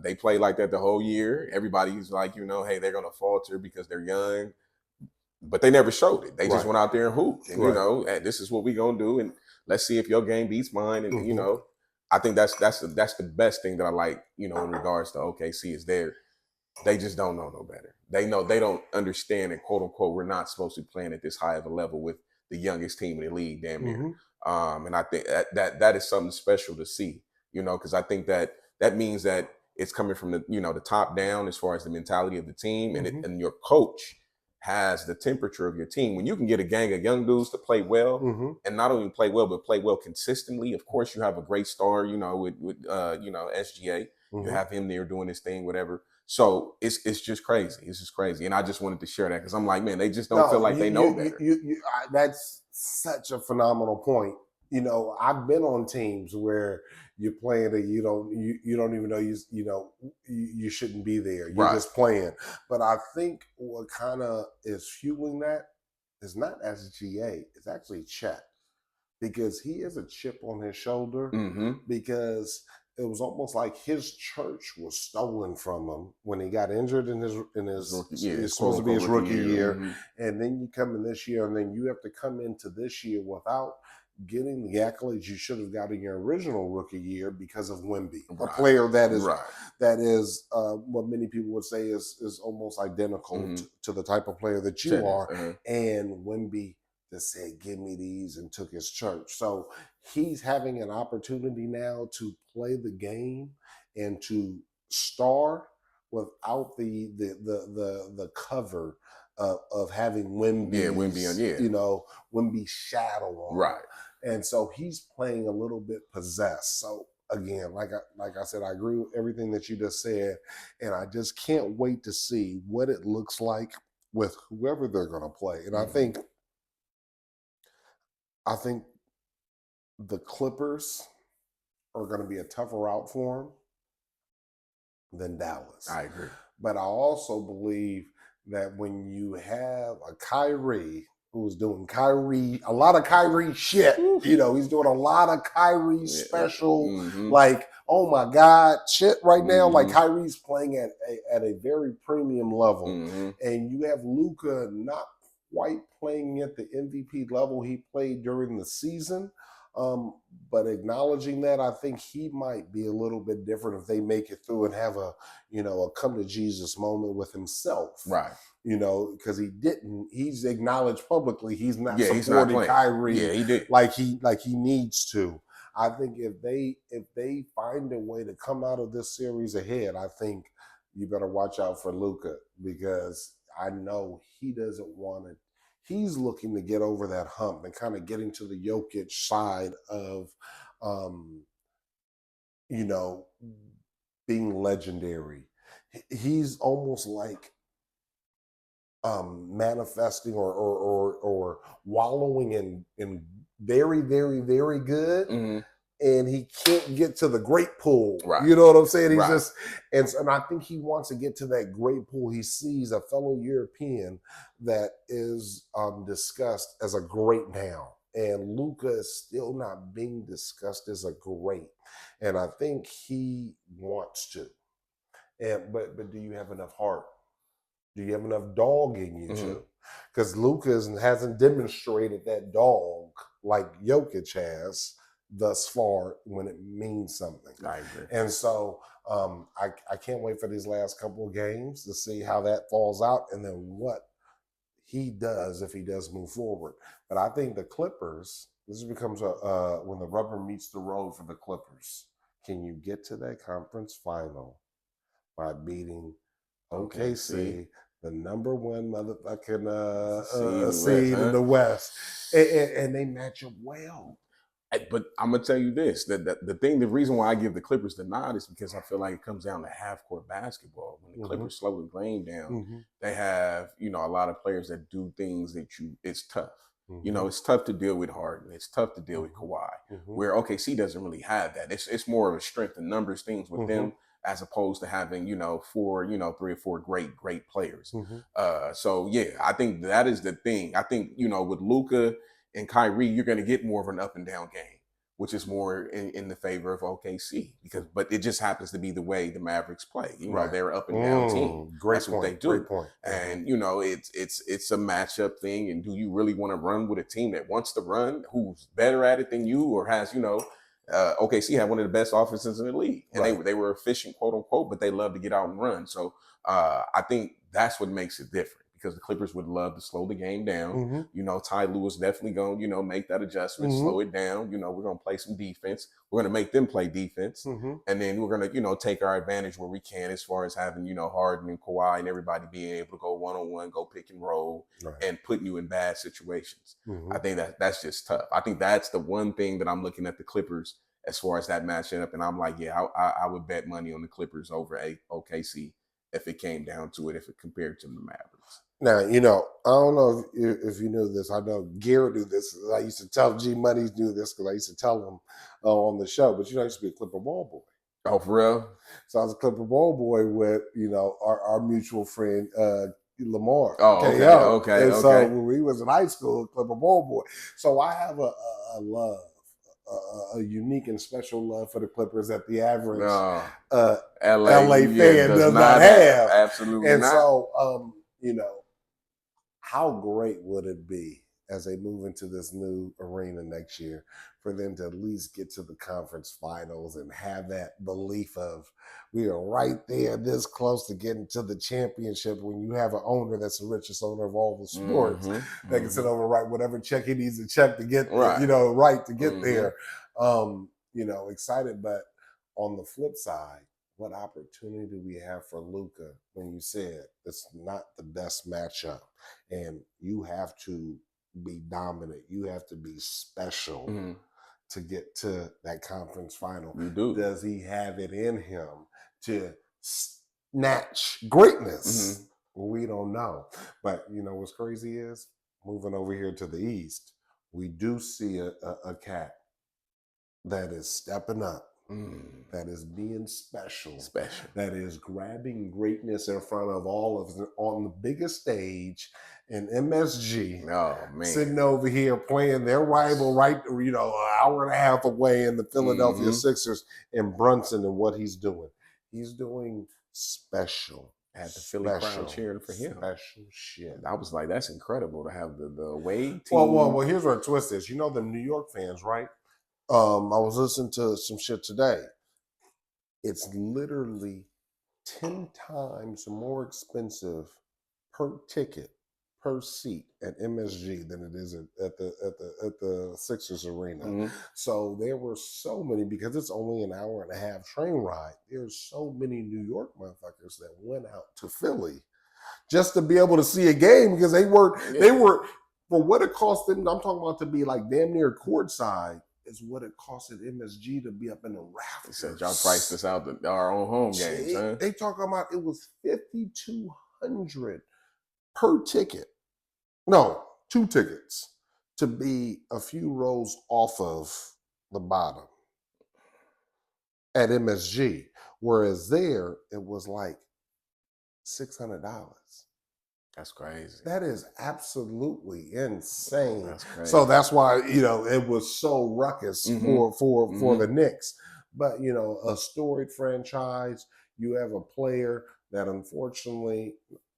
They play like that the whole year. Everybody's like, hey, they're going to falter because they're young. But they never showed it. They just went out there and hooped. And, hey, this is what we're going to do. And let's see if your game beats mine. And, I think that's the best thing that I like, in regards to OKC is they just don't know no better. They know they don't understand and quote unquote, we're not supposed to be playing at this high of a level with the youngest team in the league, damn near. And I think that is something special to see, because I think that means that it's coming from the top down as far as the mentality of the team, and and your coach has the temperature of your team. When you can get a gang of young dudes to play well, and not only play well but play well consistently. Of course, you have a great star, with SGA. You have him there doing his thing, whatever. So it's just crazy. It's just crazy, and I just wanted to share that because I'm like, man, they just don't feel like they know better. That's such a phenomenal point. I've been on teams where you're playing and you don't even know you shouldn't be there. You're just playing. But I think what kind of is fueling that is not SGA. It's actually Chet, because he has a chip on his shoulder because it was almost like his church was stolen from him when he got injured in his it's supposed to be his rookie year. And then you come in this year, and then you have to come into this year without getting the accolades you should have got in your original rookie year because of Wimby, a player that is what many people would say is almost identical to the type of player that you are. And Wimby just said, "Give me these," and took his church. So he's having an opportunity now to play the game and to star without the cover of having Wimby's shadow on. And so he's playing a little bit possessed. So again, like I said, I agree with everything that you just said, and I just can't wait to see what it looks like with whoever they're going to play. And I think the Clippers are going to be a tougher out for them than Dallas. I agree. But I also believe that when you have a Kyrie who's doing a lot of Kyrie shit, he's doing a lot of Kyrie special, like, oh my God, shit right now. Like Kyrie's playing at a very premium level. And you have Luka not quite playing at the MVP level he played during the season. But acknowledging that, I think he might be a little bit different if they make it through and have a come to Jesus moment with himself. Because he's acknowledged publicly he's not supporting Kyrie like he needs to. I think if they find a way to come out of this series ahead, I think you better watch out for Luka, because I know he doesn't want it. He's looking to get over that hump and kind of getting to the Jokic side of, being legendary. He's almost like manifesting or wallowing in very, very, very good. And he can't get to the great pool. You know what I'm saying? He's just, and I think he wants to get to that great pool. He sees a fellow European that is discussed as a great now. And Luka is still not being discussed as a great. And I think he wants to. But do you have enough heart? Do you have enough dog in you too? Because Luka hasn't demonstrated that dog like Jokic has thus far when it means something. I agree. And so I can't wait for these last couple of games to see how that falls out and then what he does if he does move forward. But I think the Clippers, this becomes when the rubber meets the road for the Clippers. Can you get to that conference final by beating OKC, the number one motherfucking seed in the West, and they match up well? But I'm gonna tell you this: the reason why I give the Clippers the nod is because I feel like it comes down to half court basketball. When the Clippers slow the game down, they have a lot of players that do things that it's tough. It's tough to deal with Harden. It's tough to deal with Kawhi. Where OKC doesn't really have that. It's more of a strength and numbers things with them, as opposed to having 3 or 4 great players. So yeah, I think that is the thing. I think with Luka and Kyrie, you're going to get more of an up and down game, which is more in the favor of OKC, but it just happens to be the way the Mavericks play. They're an up and down team. That's what they do. Great point. And it's a matchup thing. And do you really want to run with a team that wants to run, who's better at it than you, or has OKC had one of the best offenses in the league, and they were efficient, quote unquote, but they love to get out and run. So I think that's what makes it different. because the Clippers would love to slow the game down. Mm-hmm. You know, Ty Lue is definitely going to, you know, make that adjustment, Mm-hmm. slow it down. You know, we're going to play some defense. We're going to make them play defense. Mm-hmm. And then we're going to, you know, take our advantage where we can as far as having, you know, Harden and Kawhi and everybody being able to go one-on-one, go pick and roll, right. and putting you in bad situations. Mm-hmm. I think that's just tough. I think that's the one thing that I'm looking at the Clippers as far as that matchup. And I'm like, yeah, I would bet money on the Clippers over OKC if it came down to it, if it compared to the Mavericks. Now, you know, I don't know if you knew this. I know Garrett knew this. I used to tell G Money knew this because I used to tell him on the show. But, you know, I used to be a Clipper ball boy. Oh, for real? So I was a Clipper ball boy with, you know, our mutual friend, Lamar. Oh, okay, KO. okay, and okay. so when we was in high school, Clipper ball boy. So I have a love, a unique and special love for the Clippers that the average LA fan does not have. Absolutely and not. So, you know, how great would it be as they move into this new arena next year for them to at least get to the conference finals and have that belief of we are right there this close to getting to the championship when you have an owner that's the richest owner of all the sports that can sit over and write whatever check he needs to check to get, you know, right to get there. You know, excited. But on the flip side, what opportunity do we have for Luka when you said it's not the best matchup and you have to be dominant, you have to be special to get to that conference final? You do. Does he have it in him to snatch greatness? We don't know. But, you know, what's crazy is moving over here to the East, we do see a cat that is stepping up. That is being special, that is grabbing greatness in front of all of them on the biggest stage in MSG. Oh, man. Sitting over here playing their rival right, you know, an hour and a half away in the Philadelphia Sixers, and Brunson and what he's doing. He's doing special. Had the Philly crowd cheering for him. Special shit. I was like, that's incredible to have the away team. Well, here's where the twist is. You know the New York fans, right? I was listening to some shit today. It's literally 10 times more expensive per ticket, per seat at MSG than it is at the Sixers arena. So there were so many, because it's only an hour and a half train ride. There's so many New York motherfuckers that went out to Philly just to be able to see a game, because they were for what it cost them. I'm talking about to be like damn near courtside. Is what it costed MSG to be up in the rafters. Said y'all priced this out to our own home games, huh? They talking about it was $5,200 per ticket. No, 2 tickets to be a few rows off of the bottom at MSG. Whereas there, it was like $600. That's crazy. That is absolutely insane. That's crazy. So that's why, you know, it was so ruckus for the Knicks. But, you know, a storied franchise, you have a player that unfortunately,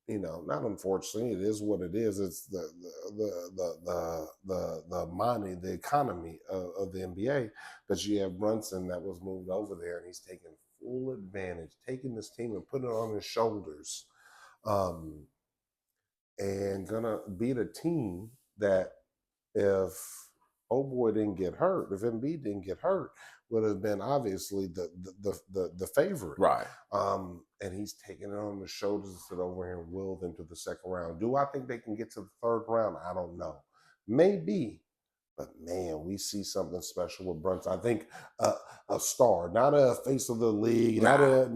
you know, not unfortunately, it is what it is. It's the money, the economy of the NBA. But you have Brunson that was moved over there, and he's taking full advantage, taking this team and putting it on his shoulders. And gonna beat a team that, if old boy didn't get hurt, if Embiid didn't get hurt, would have been obviously the favorite. Right. And he's taking it on the shoulders and sit over here and will them to the second round. Do I think they can get to the third round? I don't know. Maybe. But man, we see something special with Brunson. I think a star, not a face of the league, not a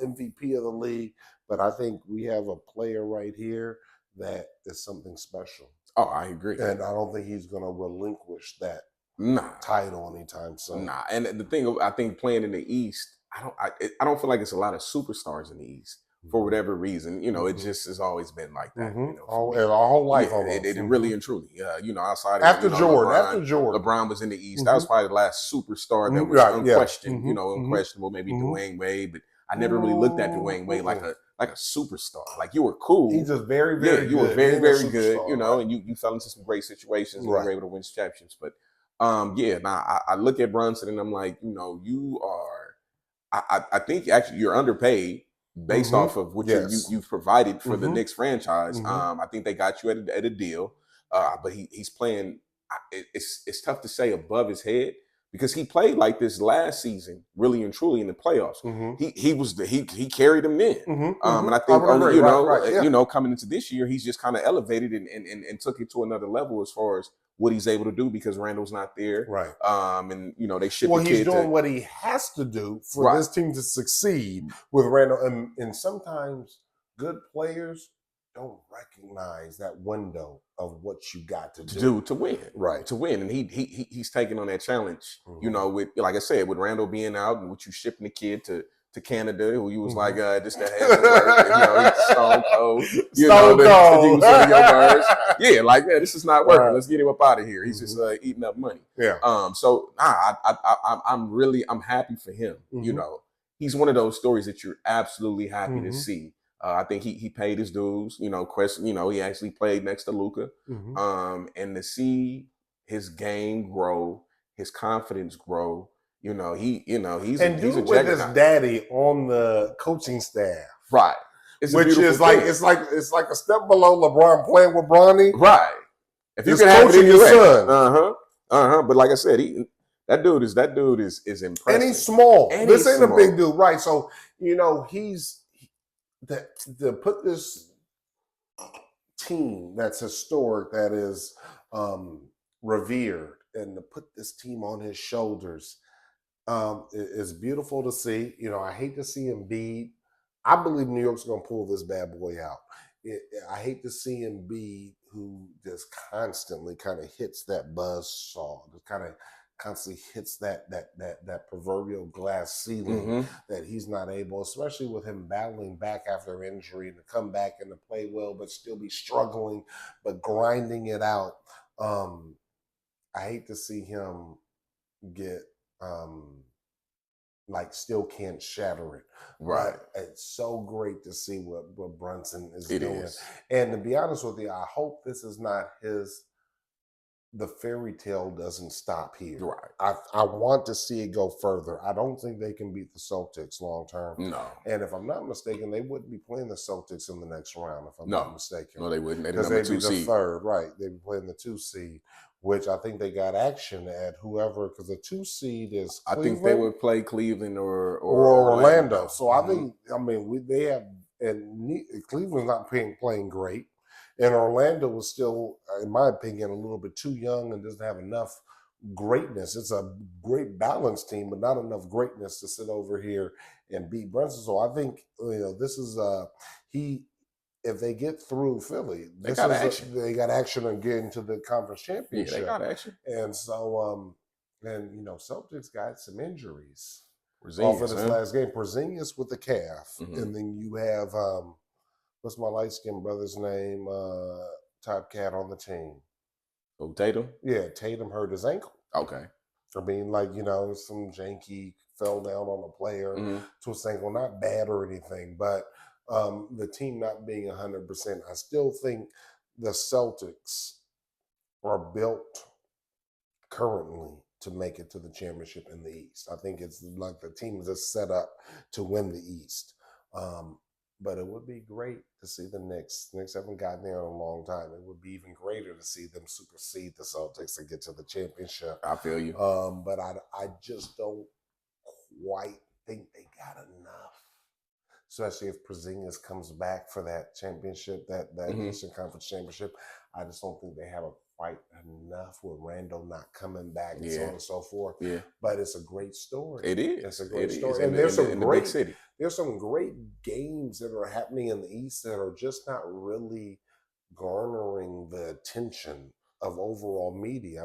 MVP of the league. But I think we have a player right here that is something special. Oh, I agree. And I don't think he's going to relinquish that title anytime soon. Nah. And the thing, I think playing in the East, I don't feel like it's a lot of superstars in the East for whatever reason. You know, it just has always been like that. You know, our whole life. It really and truly. You know, outside after of Jordan, LeBron was in the East. That was probably the last superstar that was unquestioned. You know, unquestionable. Maybe Dwayne Wade, but I never really looked at Dwayne Wade like a superstar. Like, you were cool. He's just very, very good. You were very, very good, you know, and you fell into some great situations and you were able to win championships. But now I look at Brunson and I'm like, you know, you are, I think actually you're underpaid, based off of what you've provided for the Knicks franchise. Mm-hmm. I think they got you at a deal, but he's playing. It's tough to say above his head because he played like this last season, really and truly in the playoffs. Mm-hmm. He carried them then, and I think coming into this year, he's just kind of elevated and took it to another level as far as what he's able to do because Randall's not there, right? And they ship. Well, he's doing what he has to do for this team to succeed with Randall, and sometimes good players don't recognize that window of what you got to do to win, right? To win, and he's taking on that challenge. With like I said, with Randall being out and with you shipping the kid to Canada, who you was like, this that hasn't worked. He's stone cold. Stone cold. Yeah, like this is not working. Right. Let's get him up out of here. He's just eating up money. Yeah. I'm happy for him. He's one of those stories that you're absolutely happy to see. I think he paid his dues. He actually played next to Luka, and to see his game grow, his confidence grow. He's with his daddy on the coaching staff, right? Which is like it's like a step below LeBron playing with Bronny, right? If you can have it in your son, But like I said, that dude is impressive, and he's small. This ain't a big dude, right? So he's to put this team that's historic, that is revered, and to put this team on his shoulders. It's beautiful to see. I hate to see Embiid. I believe New York's going to pull this bad boy out. I hate to see Embiid, who just constantly kind of hits that buzz saw, just kind of constantly hits that proverbial glass ceiling that he's not able, especially with him battling back after injury, to come back and to play well, but still be struggling, but grinding it out. I hate to see him get still can't shatter it. Right. But it's so great to see what Brunson is doing. And to be honest with you, I hope this is not the fairy tale doesn't stop here. Right. I want to see it go further. I don't think they can beat the Celtics long term. No. And if I'm not mistaken, they wouldn't be playing the Celtics in the next round, if I'm not mistaken. No, they wouldn't. Because they'd be the third, right. They'd be playing the 2 seed, which I think they got action at whoever, because the 2 seed is Cleveland. I think they would play Cleveland or Orlando. So I think, they have, and Cleveland's not playing great. And Orlando was still, in my opinion, a little bit too young and doesn't have enough greatness. It's a great balanced team, but not enough greatness to sit over here and beat Brunson. So I think this is if they get through Philly, they got action on getting to the conference championship. Yeah, they got action. And so, Celtics got some injuries off of this last game. Porzingis with the calf, and then you have. What's my light-skinned brother's name? Top cat on the team. Oh, Tatum? Yeah, Tatum hurt his ankle. Okay. For being some janky fell down on a player to his ankle. Not bad or anything, but the team not being 100%. I still think the Celtics are built currently to make it to the championship in the East. I think it's like the team is just set up to win the East. But it would be great to see the Knicks. Knicks haven't gotten there in a long time. It would be even greater to see them supersede the Celtics and get to the championship. I feel you. But I just don't quite think they got enough. Especially if Porzingis comes back for that championship, that Eastern Conference championship. I just don't think they have quite enough with Randall not coming back and so on and so forth. Yeah. But it's a great story. It is. It's a great story. And there's some great city. There's some great games that are happening in the East that are just not really garnering the attention of overall media.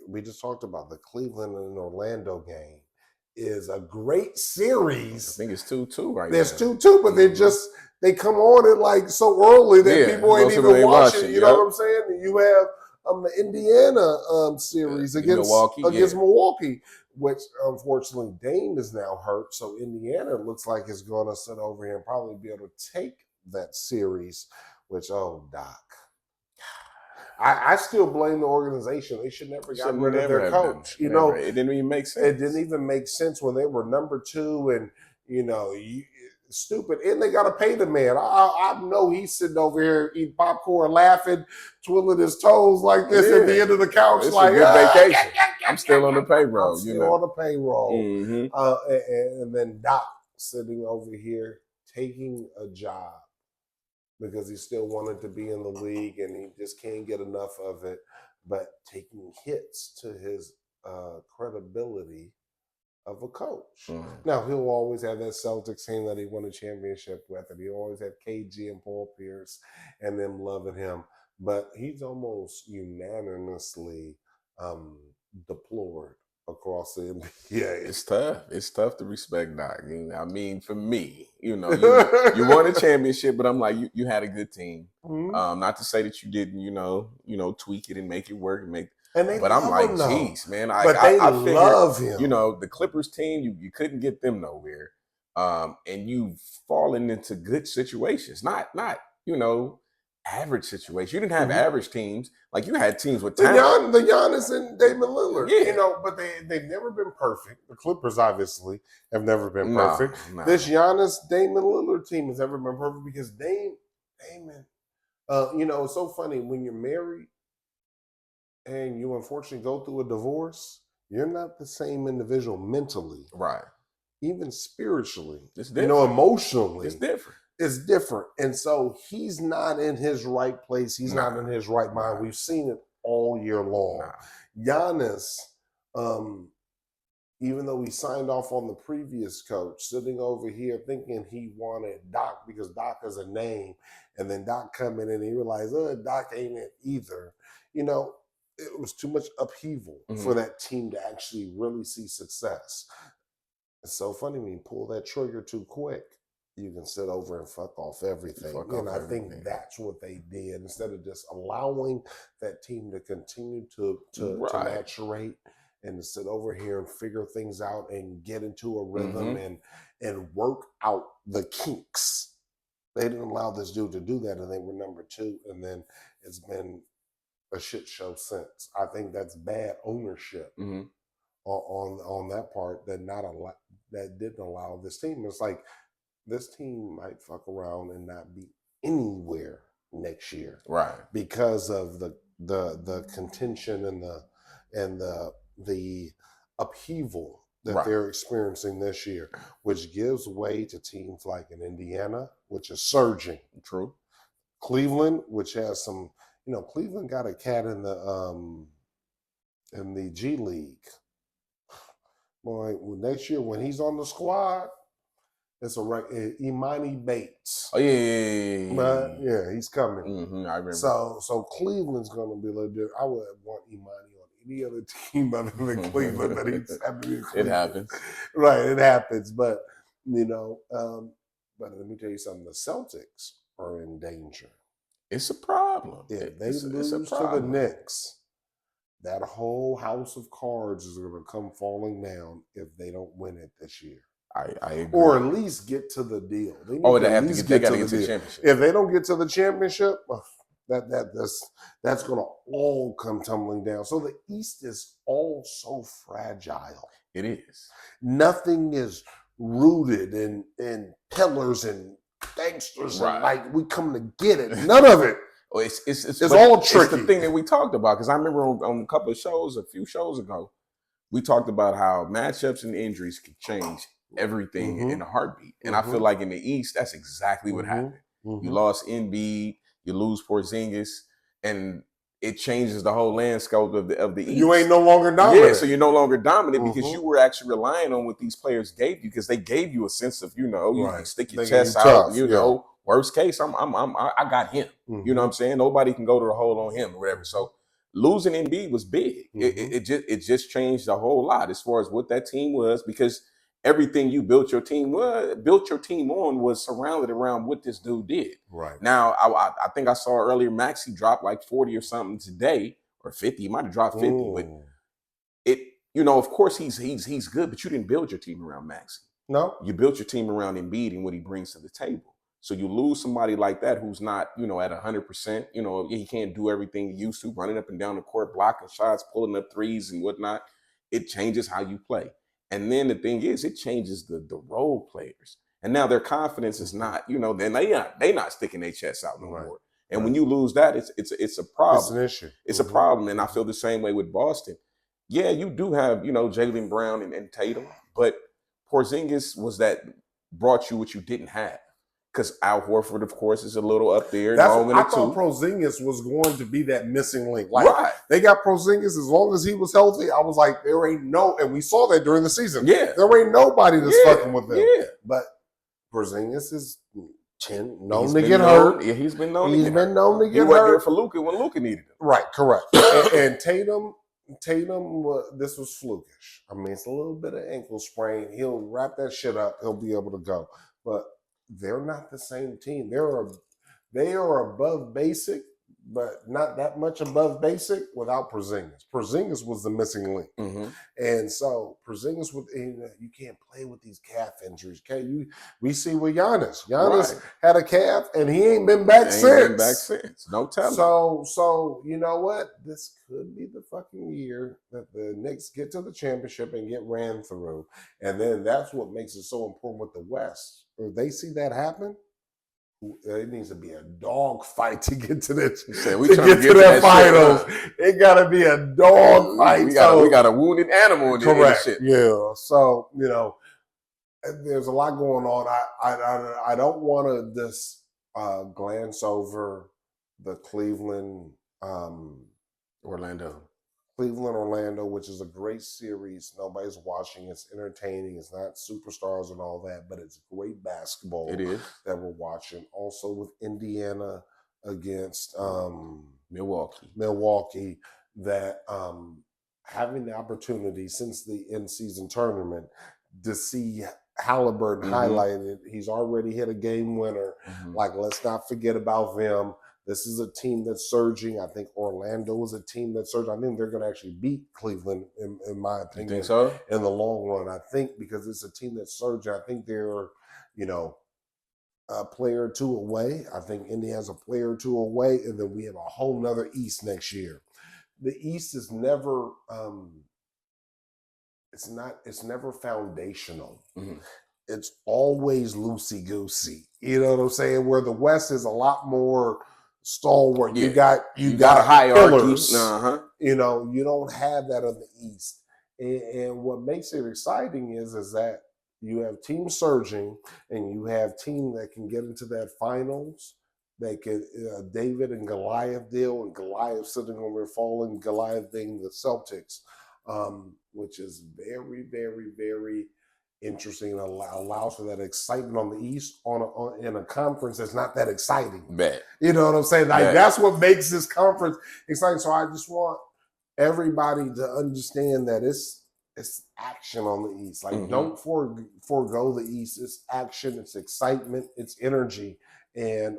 We just talked about the Cleveland and Orlando game is a great series. I think it's 2-2 right now. There's 2-2, but they come on it so early that people ain't even watching. You know what I'm saying? You have the Indiana series against Milwaukee, which unfortunately Dame is now hurt. So Indiana looks like it's going to sit over here and probably be able to take that series, which, Doc. I still blame the organization. They should never got rid of their coach. It didn't even make sense. It didn't even make sense when they were number 2 and, stupid. And they got to pay the man. I know he's sitting over here eating popcorn, laughing, twiddling his toes like this at the end of the couch. It's like, a good vacation. I'm still on the payroll. I'm still on the payroll. And then Doc sitting over here taking a job because he still wanted to be in the league and he just can't get enough of it, but taking hits to his credibility of a coach. Now, he'll always have that Celtics team that he won a championship with, and he always had KG and Paul Pierce and them loving him, but he's almost unanimously deplored across the NBA. It's tough. It's tough to respect Doc. I mean, for me, you won a championship, but I'm like, you had a good team. Not to say that you didn't, tweak it and make it work but I'm like, geez, man. I figured, love him. The Clippers team, you couldn't get them nowhere. And you've fallen into good situations. Not average situations. You didn't have average teams. Like you had teams with talent. The Giannis and Damian Lillard. But they've never been perfect. The Clippers obviously have never been perfect. No. This Giannis, Damian Lillard team has never been perfect because Damon, it's so funny when you're married and you unfortunately go through a divorce, you're not the same individual mentally. Right. Even spiritually. It's different. Emotionally. It's different. It's different. And so he's not in his right place. He's not in his right mind. We've seen it all year long. Giannis, even though he signed off on the previous coach, sitting over here thinking he wanted Doc because Doc is a name, and then Doc come in and he realized, Doc ain't it either. It was too much upheaval for that team to actually really see success. It's so funny when you pull that trigger too quick, you can sit over and fuck off everything. I think that's what they did. Instead of just allowing that team to continue to maturate and to sit over here and figure things out and get into a rhythm and work out the kinks. They didn't allow this dude to do that, and they were number 2. And then it's been a shit show since. I think that's bad ownership on that part that didn't allow this team. It's like this team might fuck around and not be anywhere next year, right? Because of the contention and the upheaval that they're experiencing this year, which gives way to teams like in Indiana, which is surging. True. Cleveland, which has some. Cleveland got a cat in the G League. Boy, next year when he's on the squad, it's Imani Bates. Oh yeah. But he's coming. I remember. So Cleveland's gonna be a little different. I would want Imani on any other team other than Cleveland, but he's happening in Cleveland. It happens. Right, it happens. But but let me tell you something. The Celtics are in danger. It's a problem. Yeah, they lose to the Knicks. That whole house of cards is going to come falling down if they don't win it this year. I agree. Or at least get to the deal. They got to get to the championship. If they don't get to the championship, that's going to all come tumbling down. So the East is all so fragile. It is. Nothing is rooted in pillars and gangsters and like we come to get it. None of it. It's all tricky. It's the thing that we talked about because I remember on a couple of shows, a few shows ago, we talked about how matchups and injuries can change everything in a heartbeat. And I feel like in the East, that's exactly what happened. You lost Embiid, you lose Porzingis, and it changes the whole landscape of the East. You ain't no longer dominant. Yeah, so you're no longer dominant because you were actually relying on what these players gave you because they gave you a sense of, you can stick your chest out, know. Worst case, I got him. You know what I'm saying? Nobody can go to the hole on him or whatever. So losing Embiid was big. It just changed a whole lot as far as what that team was because everything you built your team on was surrounded around what this dude did. Right. Now, I think I saw earlier Maxey dropped like 40 or something today or 50. He might have dropped 50, but of course he's good, but you didn't build your team around Maxey. No. You built your team around Embiid and what he brings to the table. So you lose somebody like that who's not, at 100%, he can't do everything he used to, running up and down the court, blocking shots, pulling up threes and whatnot. It changes how you play. And then the thing is, it changes the role players. And now their confidence is not, then they not sticking their chests out no Right. more. And when you lose that, it's a problem. It's an issue. It's a problem. And I feel the same way with Boston. Yeah, you do have, Jalen Brown and Tatum, but Porzingis brought you what you didn't have. Because Al Horford, of course, is a little up there. I thought Porzingis was going to be that missing link. Like, right. They got Porzingis as long as he was healthy. I was like, there ain't no, and we saw that during the season. Yeah. There ain't nobody that's fucking with them. Yeah. But Porzingis is known to get hurt. Yeah, he's been known to get hurt. He wasn't there for Luka when Luka needed him. Right, correct. and Tatum, this was flukish. I mean, it's a little bit of ankle sprain. He'll wrap that shit up. He'll be able to go. But they're not the same team. They are above basic, but not that much above basic without Porzingis. Porzingis was the missing link. Mm-hmm. And so Porzingis, you can't play with these calf injuries. We see with Giannis. Giannis had a calf, and he ain't been back since. No telling. So you know what? This could be the fucking year that the Knicks get to the championship and get ran through. And then that's what makes it so important with the West. If they see that happen, it needs to be a dog fight to get to that. That finals. It got to be a dog fight. We got a wounded animal in there. Correct. Yeah. So there's a lot going on. I don't want to just glance over the Cleveland, Orlando, which is a great series. Nobody's watching. It's entertaining. It's not superstars and all that, but it's great basketball. It is. That we're watching. Also with Indiana against Milwaukee, that having the opportunity since the in-season tournament to see Halliburton highlighted. He's already hit a game winner. Mm-hmm. Like, let's not forget about them. This is a team that's surging. I think Orlando is a team that's surging. I think they're going to actually beat Cleveland, in my opinion. You think so? In the long run. I think because it's a team that's surging. I think they're, a player or two away. I think Indy has a player or two away. And then we have a whole nother East next year. The East is never, it's never foundational. Mm-hmm. It's always loosey-goosey. You know what I'm saying? Where the West is a lot more stalwart. Yeah. You got a hierarchy. You don't have that on the East. And what makes it exciting is that you have teams surging and you have teams that can get into that finals. They can David and Goliath deal, and Goliath sitting over there falling, Goliath being the Celtics, which is very, very, very interesting and allows for that excitement on the East in a conference that's not that exciting. Bet. You know what I'm saying? Like, that's what makes this conference exciting. So I just want everybody to understand that it's action on the East. Like, don't forego the East. It's action, it's excitement, it's energy. And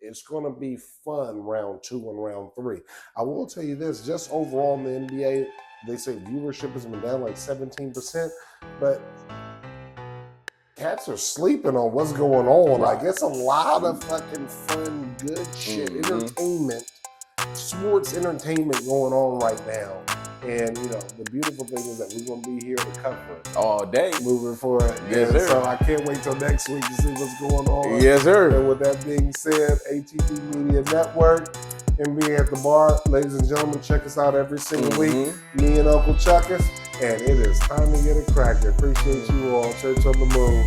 it's going to be fun round 2 and round 3. I will tell you this, just overall in the NBA, they say viewership has been down like 17%, but cats are sleeping on what's going on. Like, it's a lot of fucking fun, good shit, entertainment, sports entertainment going on right now. And, the beautiful thing is that we're going to be here to cover it all day. Moving forward. Yes, sir. So I can't wait till next week to see what's going on. Yes, sir. And with that being said, ATP Media Network, NBA at the Bar. Ladies and gentlemen, check us out every single week. Me and Uncle Chuckus. And it is time to get it cracking. Appreciate you all. Church on the Moon.